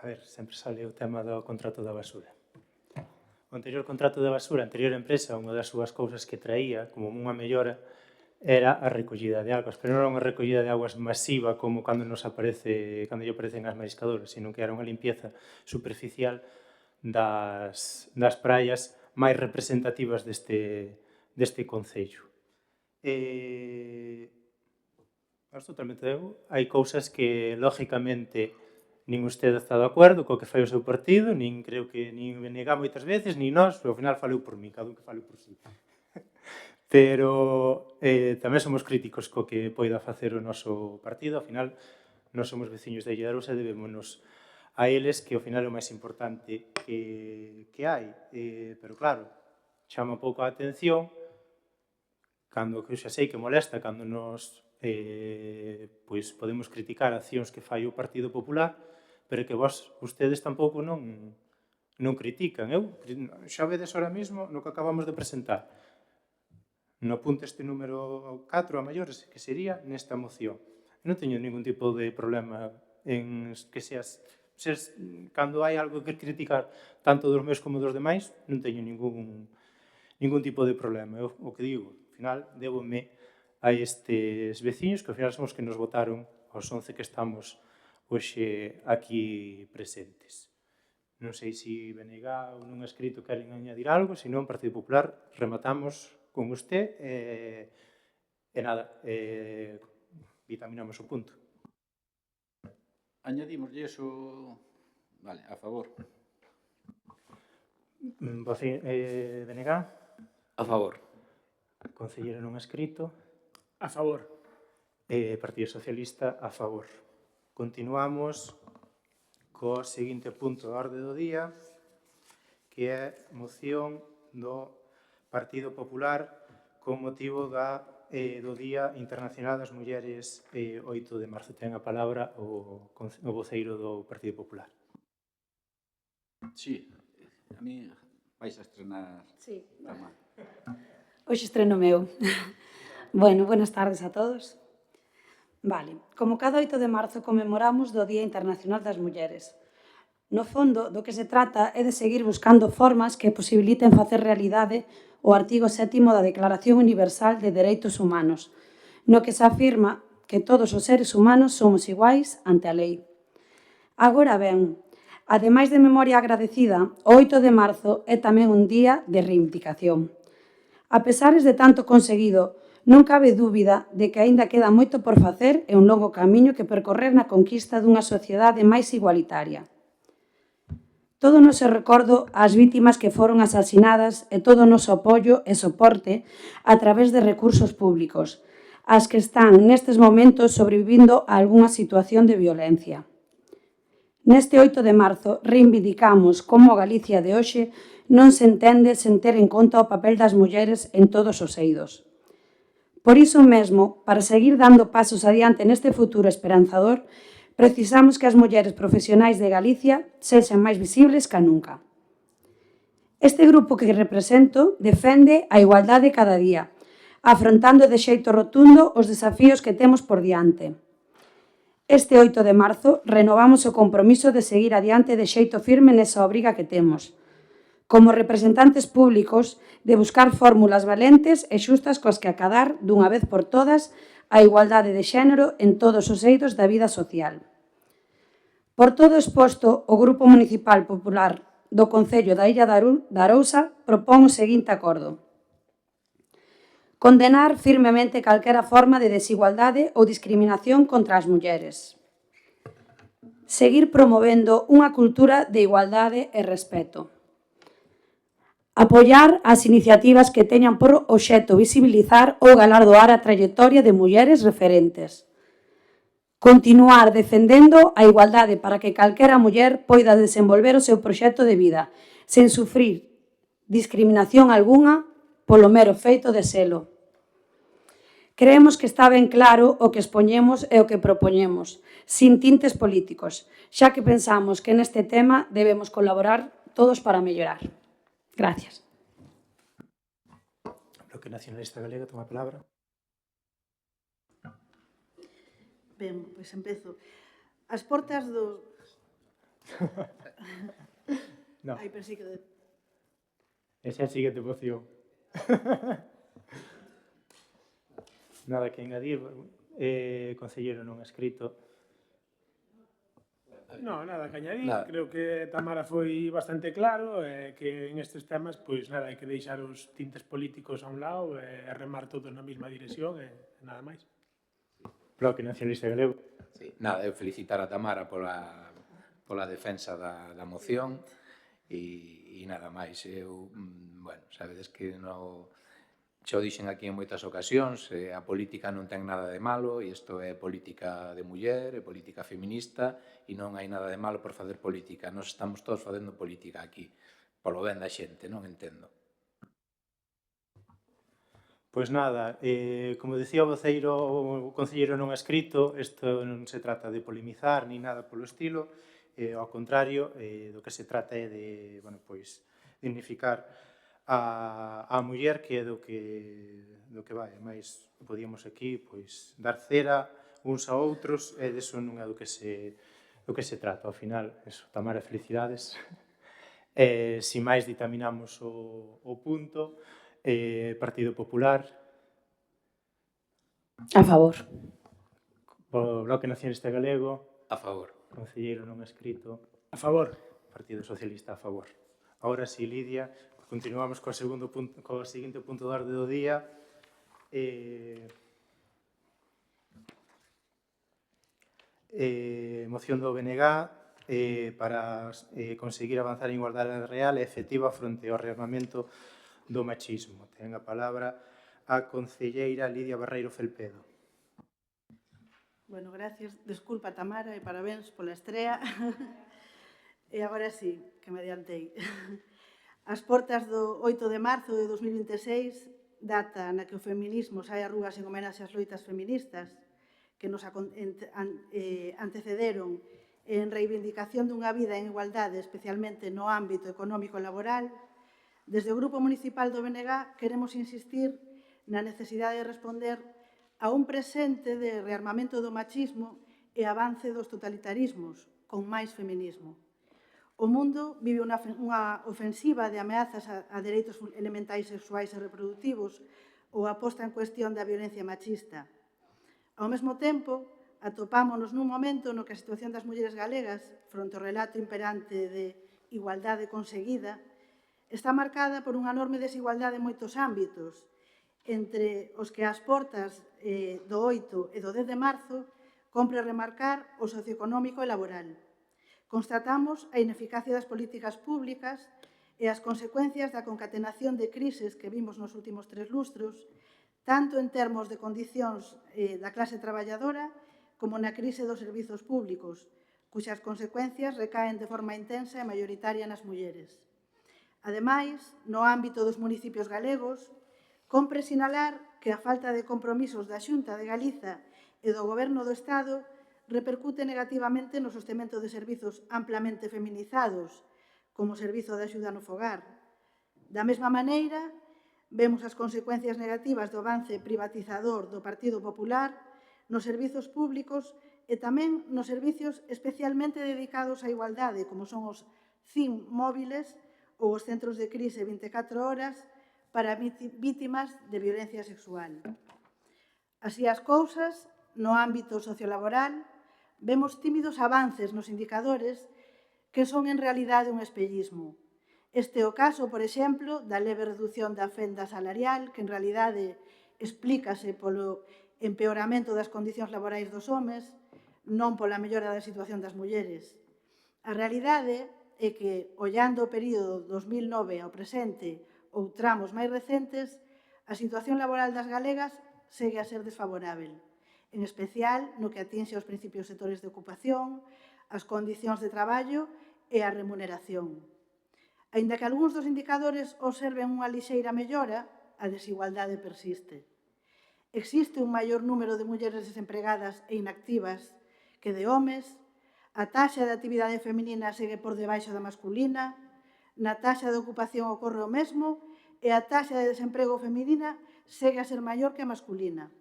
A ver, sempre sale o tema do contrato da basura. O anterior contrato da basura, a anterior empresa, unha das súas cousas que traía como unha mellora era a recollida de augas, pero non era unha recollida de augas masiva como cando lle aparecen as mariscadoras, sino que era unha limpieza superficial das praias máis representativas deste Concello. Totalmente eu. Hai cousas que, lógicamente, nin usted está de acordo co que fai o seu partido, nin creo que nin BNG moitas veces, nin nós, ao final faleu por mí, cada un que faleu por si. Pero tamén somos críticos co que poida facer o noso partido, ao final nós somos veciños de Illa de Arousa e debémonos a eles, que ao final é o máis importante que hai. Pero claro, chama un pouco a atención, cando que xa sei que molesta, cando nos podemos criticar accións que fai o Partido Popular, pero que ustedes tampouco non critican. Xa vedes ahora mesmo no que acabamos de presentar. No punto este número 4 a maiores, que sería nesta moción. Non teño ningún tipo de problema en que cando hai algo que criticar tanto dos meus como dos demais, non teño ningún tipo de problema. O que digo, ao final, débome a estes veciños que ao final somos que nos votaron aos 11 que estamos hoxe aquí presentes. Non sei se BNG ou non escrito queren añadir algo, se non, Partido Popular, rematamos con usted e nada, vitaminamos o punto. Añadimoslle eso... Vale, a favor. BNG? A favor. Concelleiro non escrito. A favor. Partido Socialista, a favor. Continuamos co seguinte punto da orde do día, que é moción do Partido Popular con motivo do Día Internacional das Mulleres 8 de marzo. Ten a palabra o voceiro do Partido Popular. Sí, a mí vais a estrenar... Sí. Tama. Hoxe estreno meu. Bueno, buenas tardes a todos. Vale, como cada 8 de marzo conmemoramos do Día Internacional das Mulleres. No fondo, do que se trata é de seguir buscando formas que posibiliten facer realidade o artigo 7º da Declaración Universal de Dereitos Humanos, no que se afirma que todos os seres humanos somos iguais ante a lei. Agora ben, ademais de memoria agradecida, o 8 de marzo é tamén un día de reivindicación. A pesares de tanto conseguido, non cabe dúbida de que aínda queda moito por facer e un longo camiño que percorrer na conquista dunha sociedade máis igualitaria. Todo o noso recordo ás vítimas que foron asasinadas e todo o noso apoio e soporte a través de recursos públicos, as que están nestes momentos sobrevivindo a algunha situación de violencia. Neste 8 de marzo reivindicamos como a Galicia de hoxe non se entende sen ter en conta o papel das mulleres en todos os eidos. Por iso mesmo, para seguir dando pasos adiante neste futuro esperanzador, precisamos que as mulleres profesionais de Galicia sexan máis visibles ca nunca. Este grupo que represento defende a igualdade cada día, afrontando de xeito rotundo os desafíos que temos por diante. Este 8 de marzo renovamos o compromiso de seguir adiante de xeito firme nesa obriga que temos, como representantes públicos, de buscar fórmulas valentes e xustas coas que acadar, dunha vez por todas, a igualdade de xénero en todos os eidos da vida social. Por todo exposto, o Grupo Municipal Popular do Concello da Illa da Arousa propón o seguinte acordo. Condenar firmemente calquera forma de desigualdade ou discriminación contra as mulleres. Seguir promovendo unha cultura de igualdade e respeto. Apoiar as iniciativas que teñan por obxecto visibilizar ou galardoar a trayectoria de mulleres referentes. Continuar defendendo a igualdade para que calquera muller poida desenvolver o seu proxecto de vida, sen sufrir discriminación algunha polo mero feito de selo. Creemos que está ben claro o que expoñemos e o que propoñemos, sin tintes políticos, xa que pensamos que neste tema debemos colaborar todos para mellorar. Gracias. Bloque Nacionalista Galego, toma a palabra. Ben, pois empezo. As portas do... No, Ai, pensei que... esa é a seguinte moción. Nada que engadir. Concelleiro non escrito. No, nada que añadir. Nada. Creo que Tamara foi bastante claro que en estes temas, pois nada, hai que deixar os tintes políticos a un lado e remar todos na mesma dirección e nada máis. Bloque Nacionalista Galego. Sí, nada, eu felicitar a Tamara pola defensa da moción e nada máis. Eu, bueno, sabedes que xa o dixen aquí en moitas ocasións, a política non ten nada de malo e isto é política de muller, é política feminista e non hai nada de malo por facer política. Nós estamos todos facendo política aquí, polo ben da xente, non entendo. Pois nada, como decía o voceiro, o concelleiro non escrito, isto non se trata de polemizar ni nada polo estilo, ao contrario, do que se trata é de, bueno, pois, dignificar a muller, que é do que vai, máis podíamos aquí, pois, dar cera uns a outros, e deso non é do que se trata. Ao final, eso, Tamara, felicidades. Si máis ditaminamos o punto, Partido Popular. A favor. O Bloque Nacionalista Galego. A favor. Concelleiro non escrito. A favor. Partido Socialista a favor. Ahora si, Lidia, continuamos co seguinte punto de orde do día. Moción do BNG para conseguir avanzar en igualdade real e efectiva fronte ao rearmamento do machismo. Ten a palabra a concelleira Lidia Barreiro Felpedo. Bueno, gracias. Desculpa, Tamara, e parabéns pola estrea. E agora sí, que me adiantei. As portas do 8 de marzo de 2026, data na que o feminismo sae a rúas en homenaxe ás loitas feministas que nos antecederon en reivindicación dunha vida en igualdade, especialmente no ámbito económico e laboral, desde o Grupo Municipal do BNG queremos insistir na necesidade de responder a un presente de rearmamento do machismo e avance dos totalitarismos, con máis feminismo. O mundo vive unha ofensiva de ameazas a dereitos elementais sexuais e reproductivos ou a posta en cuestión da violencia machista. Ao mesmo tempo, atopámonos nun momento no que a situación das mulleres galegas, fronte ao relato imperante de igualdade conseguida, está marcada por unha enorme desigualdade en moitos ámbitos, entre os que ás portas do 8 e do 10 de marzo compre remarcar o socioeconómico e laboral. constatamos a ineficacia das políticas públicas e as consecuencias da concatenación de crises que vimos nos últimos 3 lustros, tanto en termos de condicións da clase traballadora como na crise dos servizos públicos, cuxas consecuencias recaen de forma intensa e mayoritaria nas mulleres. Ademais, no ámbito dos municipios galegos, compre sinalar que a falta de compromisos da Xunta de Galiza e do Goberno do Estado repercute negativamente no sostemento de servizos amplamente feminizados, como o servizo de axuda no fogar. Da mesma maneira, vemos as consecuencias negativas do avance privatizador do Partido Popular nos servizos públicos e tamén nos servizos especialmente dedicados á igualdade, como son os CIM móviles ou os centros de crise 24 horas para vítimas de violencia sexual. Así as cousas, no ámbito sociolaboral, vemos tímidos avances nos indicadores que son en realidade un espellismo. Este é o caso, por exemplo, da leve reducción da fenda salarial, que en realidade explícase polo empeoramento das condicións laborais dos homes, non pola mellora da situación das mulleres. A realidade é que, ollando o período 2009 ao presente ou tramos máis recentes, a situación laboral das galegas segue a ser desfavorável, en especial no que atinxe aos principios sectores de ocupación, as condicións de traballo e a remuneración. Aínda que algúns dos indicadores observen unha lixeira mellora, a desigualdade persiste. Existe un maior número de mulleres desempregadas e inactivas que de homes, a taxa de actividade feminina segue por debaixo da masculina, na taxa de ocupación ocorre o mesmo e a taxa de desemprego feminina segue a ser maior que a masculina.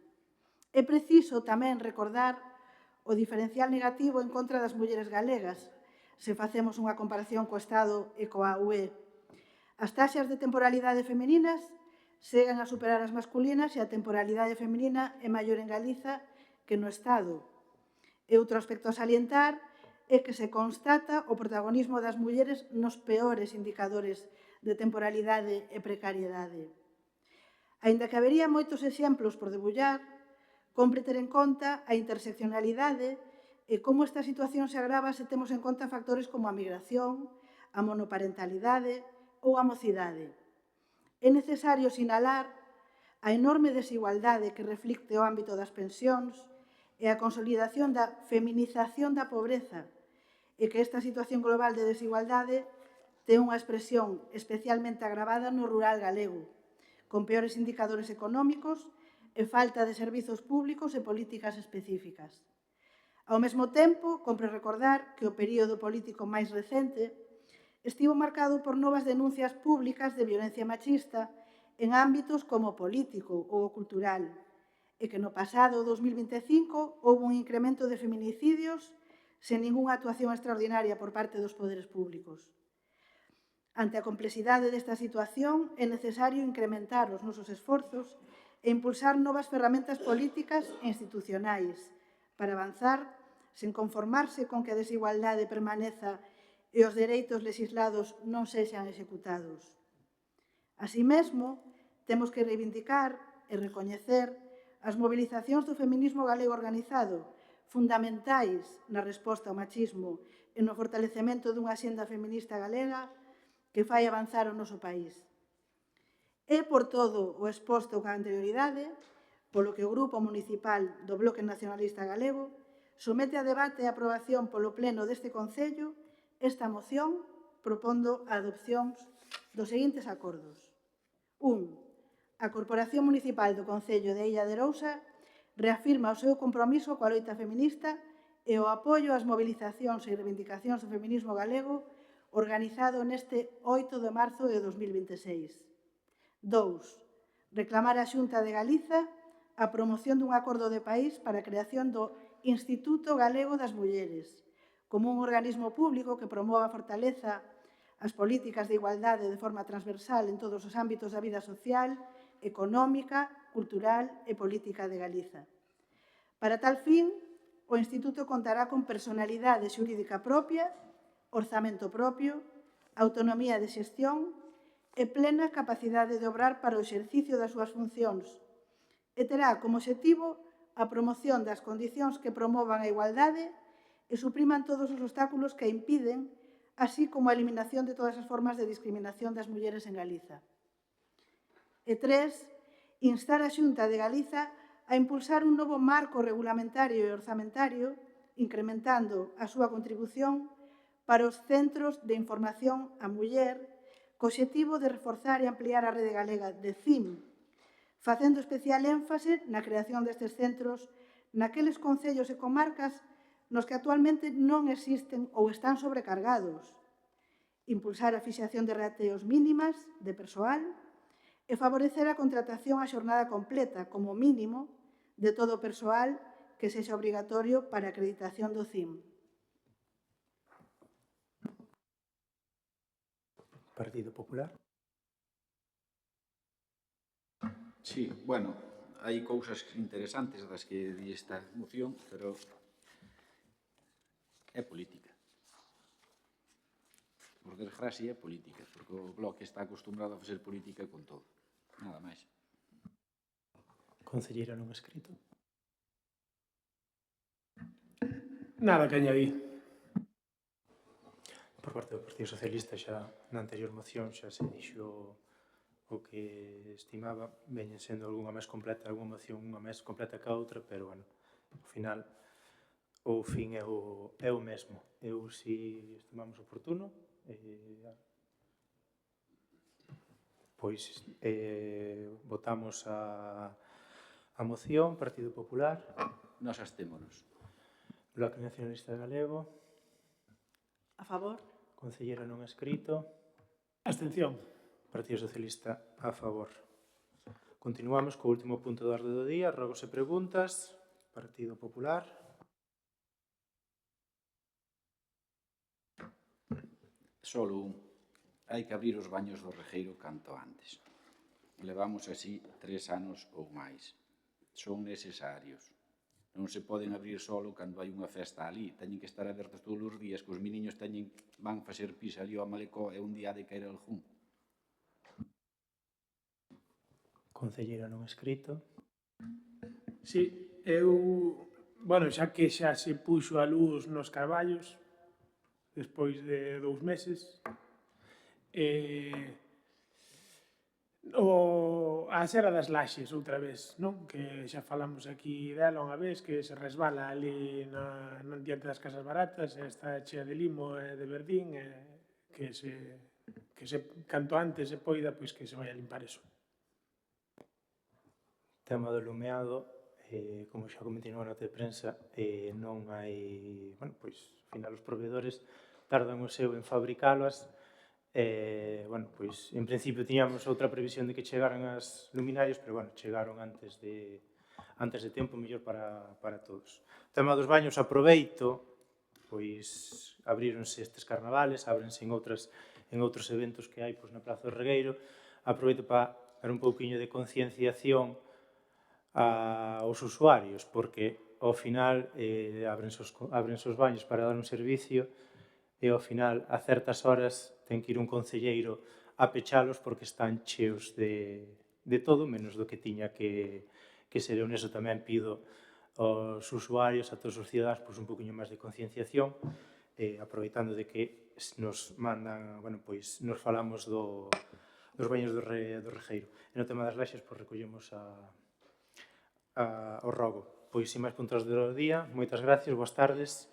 É preciso tamén recordar o diferencial negativo en contra das mulleres galegas, se facemos unha comparación co Estado e coa UE. As taxas de temporalidade femininas seguen a superar as masculinas e a temporalidade feminina é maior en Galiza que no Estado. E outro aspecto a salientar é que se constata o protagonismo das mulleres nos peores indicadores de temporalidade e precariedade. Aínda que habería moitos exemplos por debullar, compre ter en conta a interseccionalidade e como esta situación se agrava se temos en conta factores como a migración, a monoparentalidade ou a mocidade. É necesario sinalar a enorme desigualdade que reflicte o ámbito das pensións e a consolidación da feminización da pobreza e que esta situación global de desigualdade ten unha expresión especialmente agravada no rural galego, con peores indicadores económicos e falta de servizos públicos e políticas específicas. Ao mesmo tempo, compre recordar que o período político máis recente estivo marcado por novas denuncias públicas de violencia machista en ámbitos como o político ou o cultural, e que no pasado 2025 houve un incremento de feminicidios sen ningunha actuación extraordinaria por parte dos poderes públicos. Ante a complexidade desta situación, é necesario incrementar os nosos esforzos e impulsar novas ferramentas políticas e institucionais para avanzar sen conformarse con que a desigualdade permaneza e os dereitos legislados non sexan executados. Así mesmo, temos que reivindicar e recoñecer as movilizacións do feminismo galego organizado, fundamentais na resposta ao machismo e no fortalecemento dunha axenda feminista galega que fai avanzar o noso país. É por todo o exposto con anterioridade, polo que o Grupo Municipal do Bloque Nacionalista Galego somete a debate e aprobación polo Pleno deste Concello esta moción propondo a adopción dos seguintes acordos. 1. A Corporación Municipal do Concello de Illa de Arousa reafirma o seu compromiso coa loita feminista e o apoio ás mobilizacións e reivindicacións do feminismo galego organizado neste 8 de marzo de 2026. 2. Reclamar á Xunta de Galiza a promoción dun acordo de país para a creación do Instituto Galego das Mulleres, como un organismo público que promova a fortaleza as políticas de igualdade de forma transversal en todos os ámbitos da vida social, económica, cultural e política de Galiza. Para tal fin, o Instituto contará con personalidade xurídica propia, orzamento propio, autonomía de xestión e plena capacidade de obrar para o exercicio das súas funcións e terá como obxectivo a promoción das condicións que promovan a igualdade e supriman todos os obstáculos que a impiden, así como a eliminación de todas as formas de discriminación das mulleres en Galiza. E 3, instar a Xunta de Galiza a impulsar un novo marco regulamentario e orzamentario, incrementando a súa contribución para os centros de información á muller, co obxectivo de reforzar e ampliar a rede galega de CIM, facendo especial énfase na creación destes centros naqueles concellos e comarcas nos que actualmente non existen ou están sobrecargados, impulsar a fixación de rateos mínimas de persoal e favorecer a contratación a xornada completa, como mínimo, de todo o persoal que sexa obrigatorio para a acreditación do CIM. Partido Popular. Sí, bueno, hai cousas interesantes das que di esta moción, pero é política. Por desgracia é política, porque o Bloque está acostumbrado a facer política con todo. Nada máis. Concelleira non escrito. Nada que añadir. Por parte do Partido Socialista xa na anterior moción xa se dixo o que estimaba, veñen sendo algunha máis completa, algunha moción unha máis completa que a outra, pero, bueno, ao final o fin é o mesmo. Eu, si estimamos oportuno, pois votamos a moción, Partido Popular, Nos abstémonos. Bloque Nacionalista Galego, A favor? Concelleira non escrito, Abstención. Partido Socialista a favor. Continuamos co último punto do orde do día, rogos e preguntas, Partido Popular. Solo un. Hai que abrir os baños do Regueiro canto antes. Levamos así 3 anos ou máis. Son necesarios. Non se poden abrir solo cando hai unha festa ali. Teñen que estar abertos todos os días, que os meniños van facer pis ali ao malecó e un día de caer algún. Concelleira non escrito. Sí, bueno, xa que xa se puxo a luz nos Carballos, despois de 2 meses, a Sera das Laxes outra vez, non? Que xa falamos aquí dela unha vez, que se resbala ali diante das casas baratas, e está chea de limo e de verdín, e que canto antes se poida, pois que se vai a limpar eso. Tema do lumeado, como xa comentei nunha nota de prensa, non hai, bueno, pois, ao final os proveedores tardan o seu en fabricalas, bueno, pois, en principio tiñamos outra previsión de que chegaran as luminarias, pero, bueno, chegaron antes de tempo, mellor para todos. O tema dos baños, aproveito, pois, abríronse estes carnavales, ábrense en outros eventos que hai pois, na Praza do Regueiro, aproveito para dar un pouquiño de concienciación aos usuarios, porque ao final ábrense os baños para dar un servicio e ao final a certas horas ten que ir un concelleiro a pechalos porque están cheos de todo menos do que tiña que ser. Eu neso tamén pido aos usuarios, a todos os cidadáns, pois un poquinho máis de concienciación, aproveitando de que nos mandan, bueno, pois nos falamos dos baños do Regueiro. E no tema das laxes, pois recollemos o rogo. Pois, sin máis puntos do día, moitas gracias, boas tardes.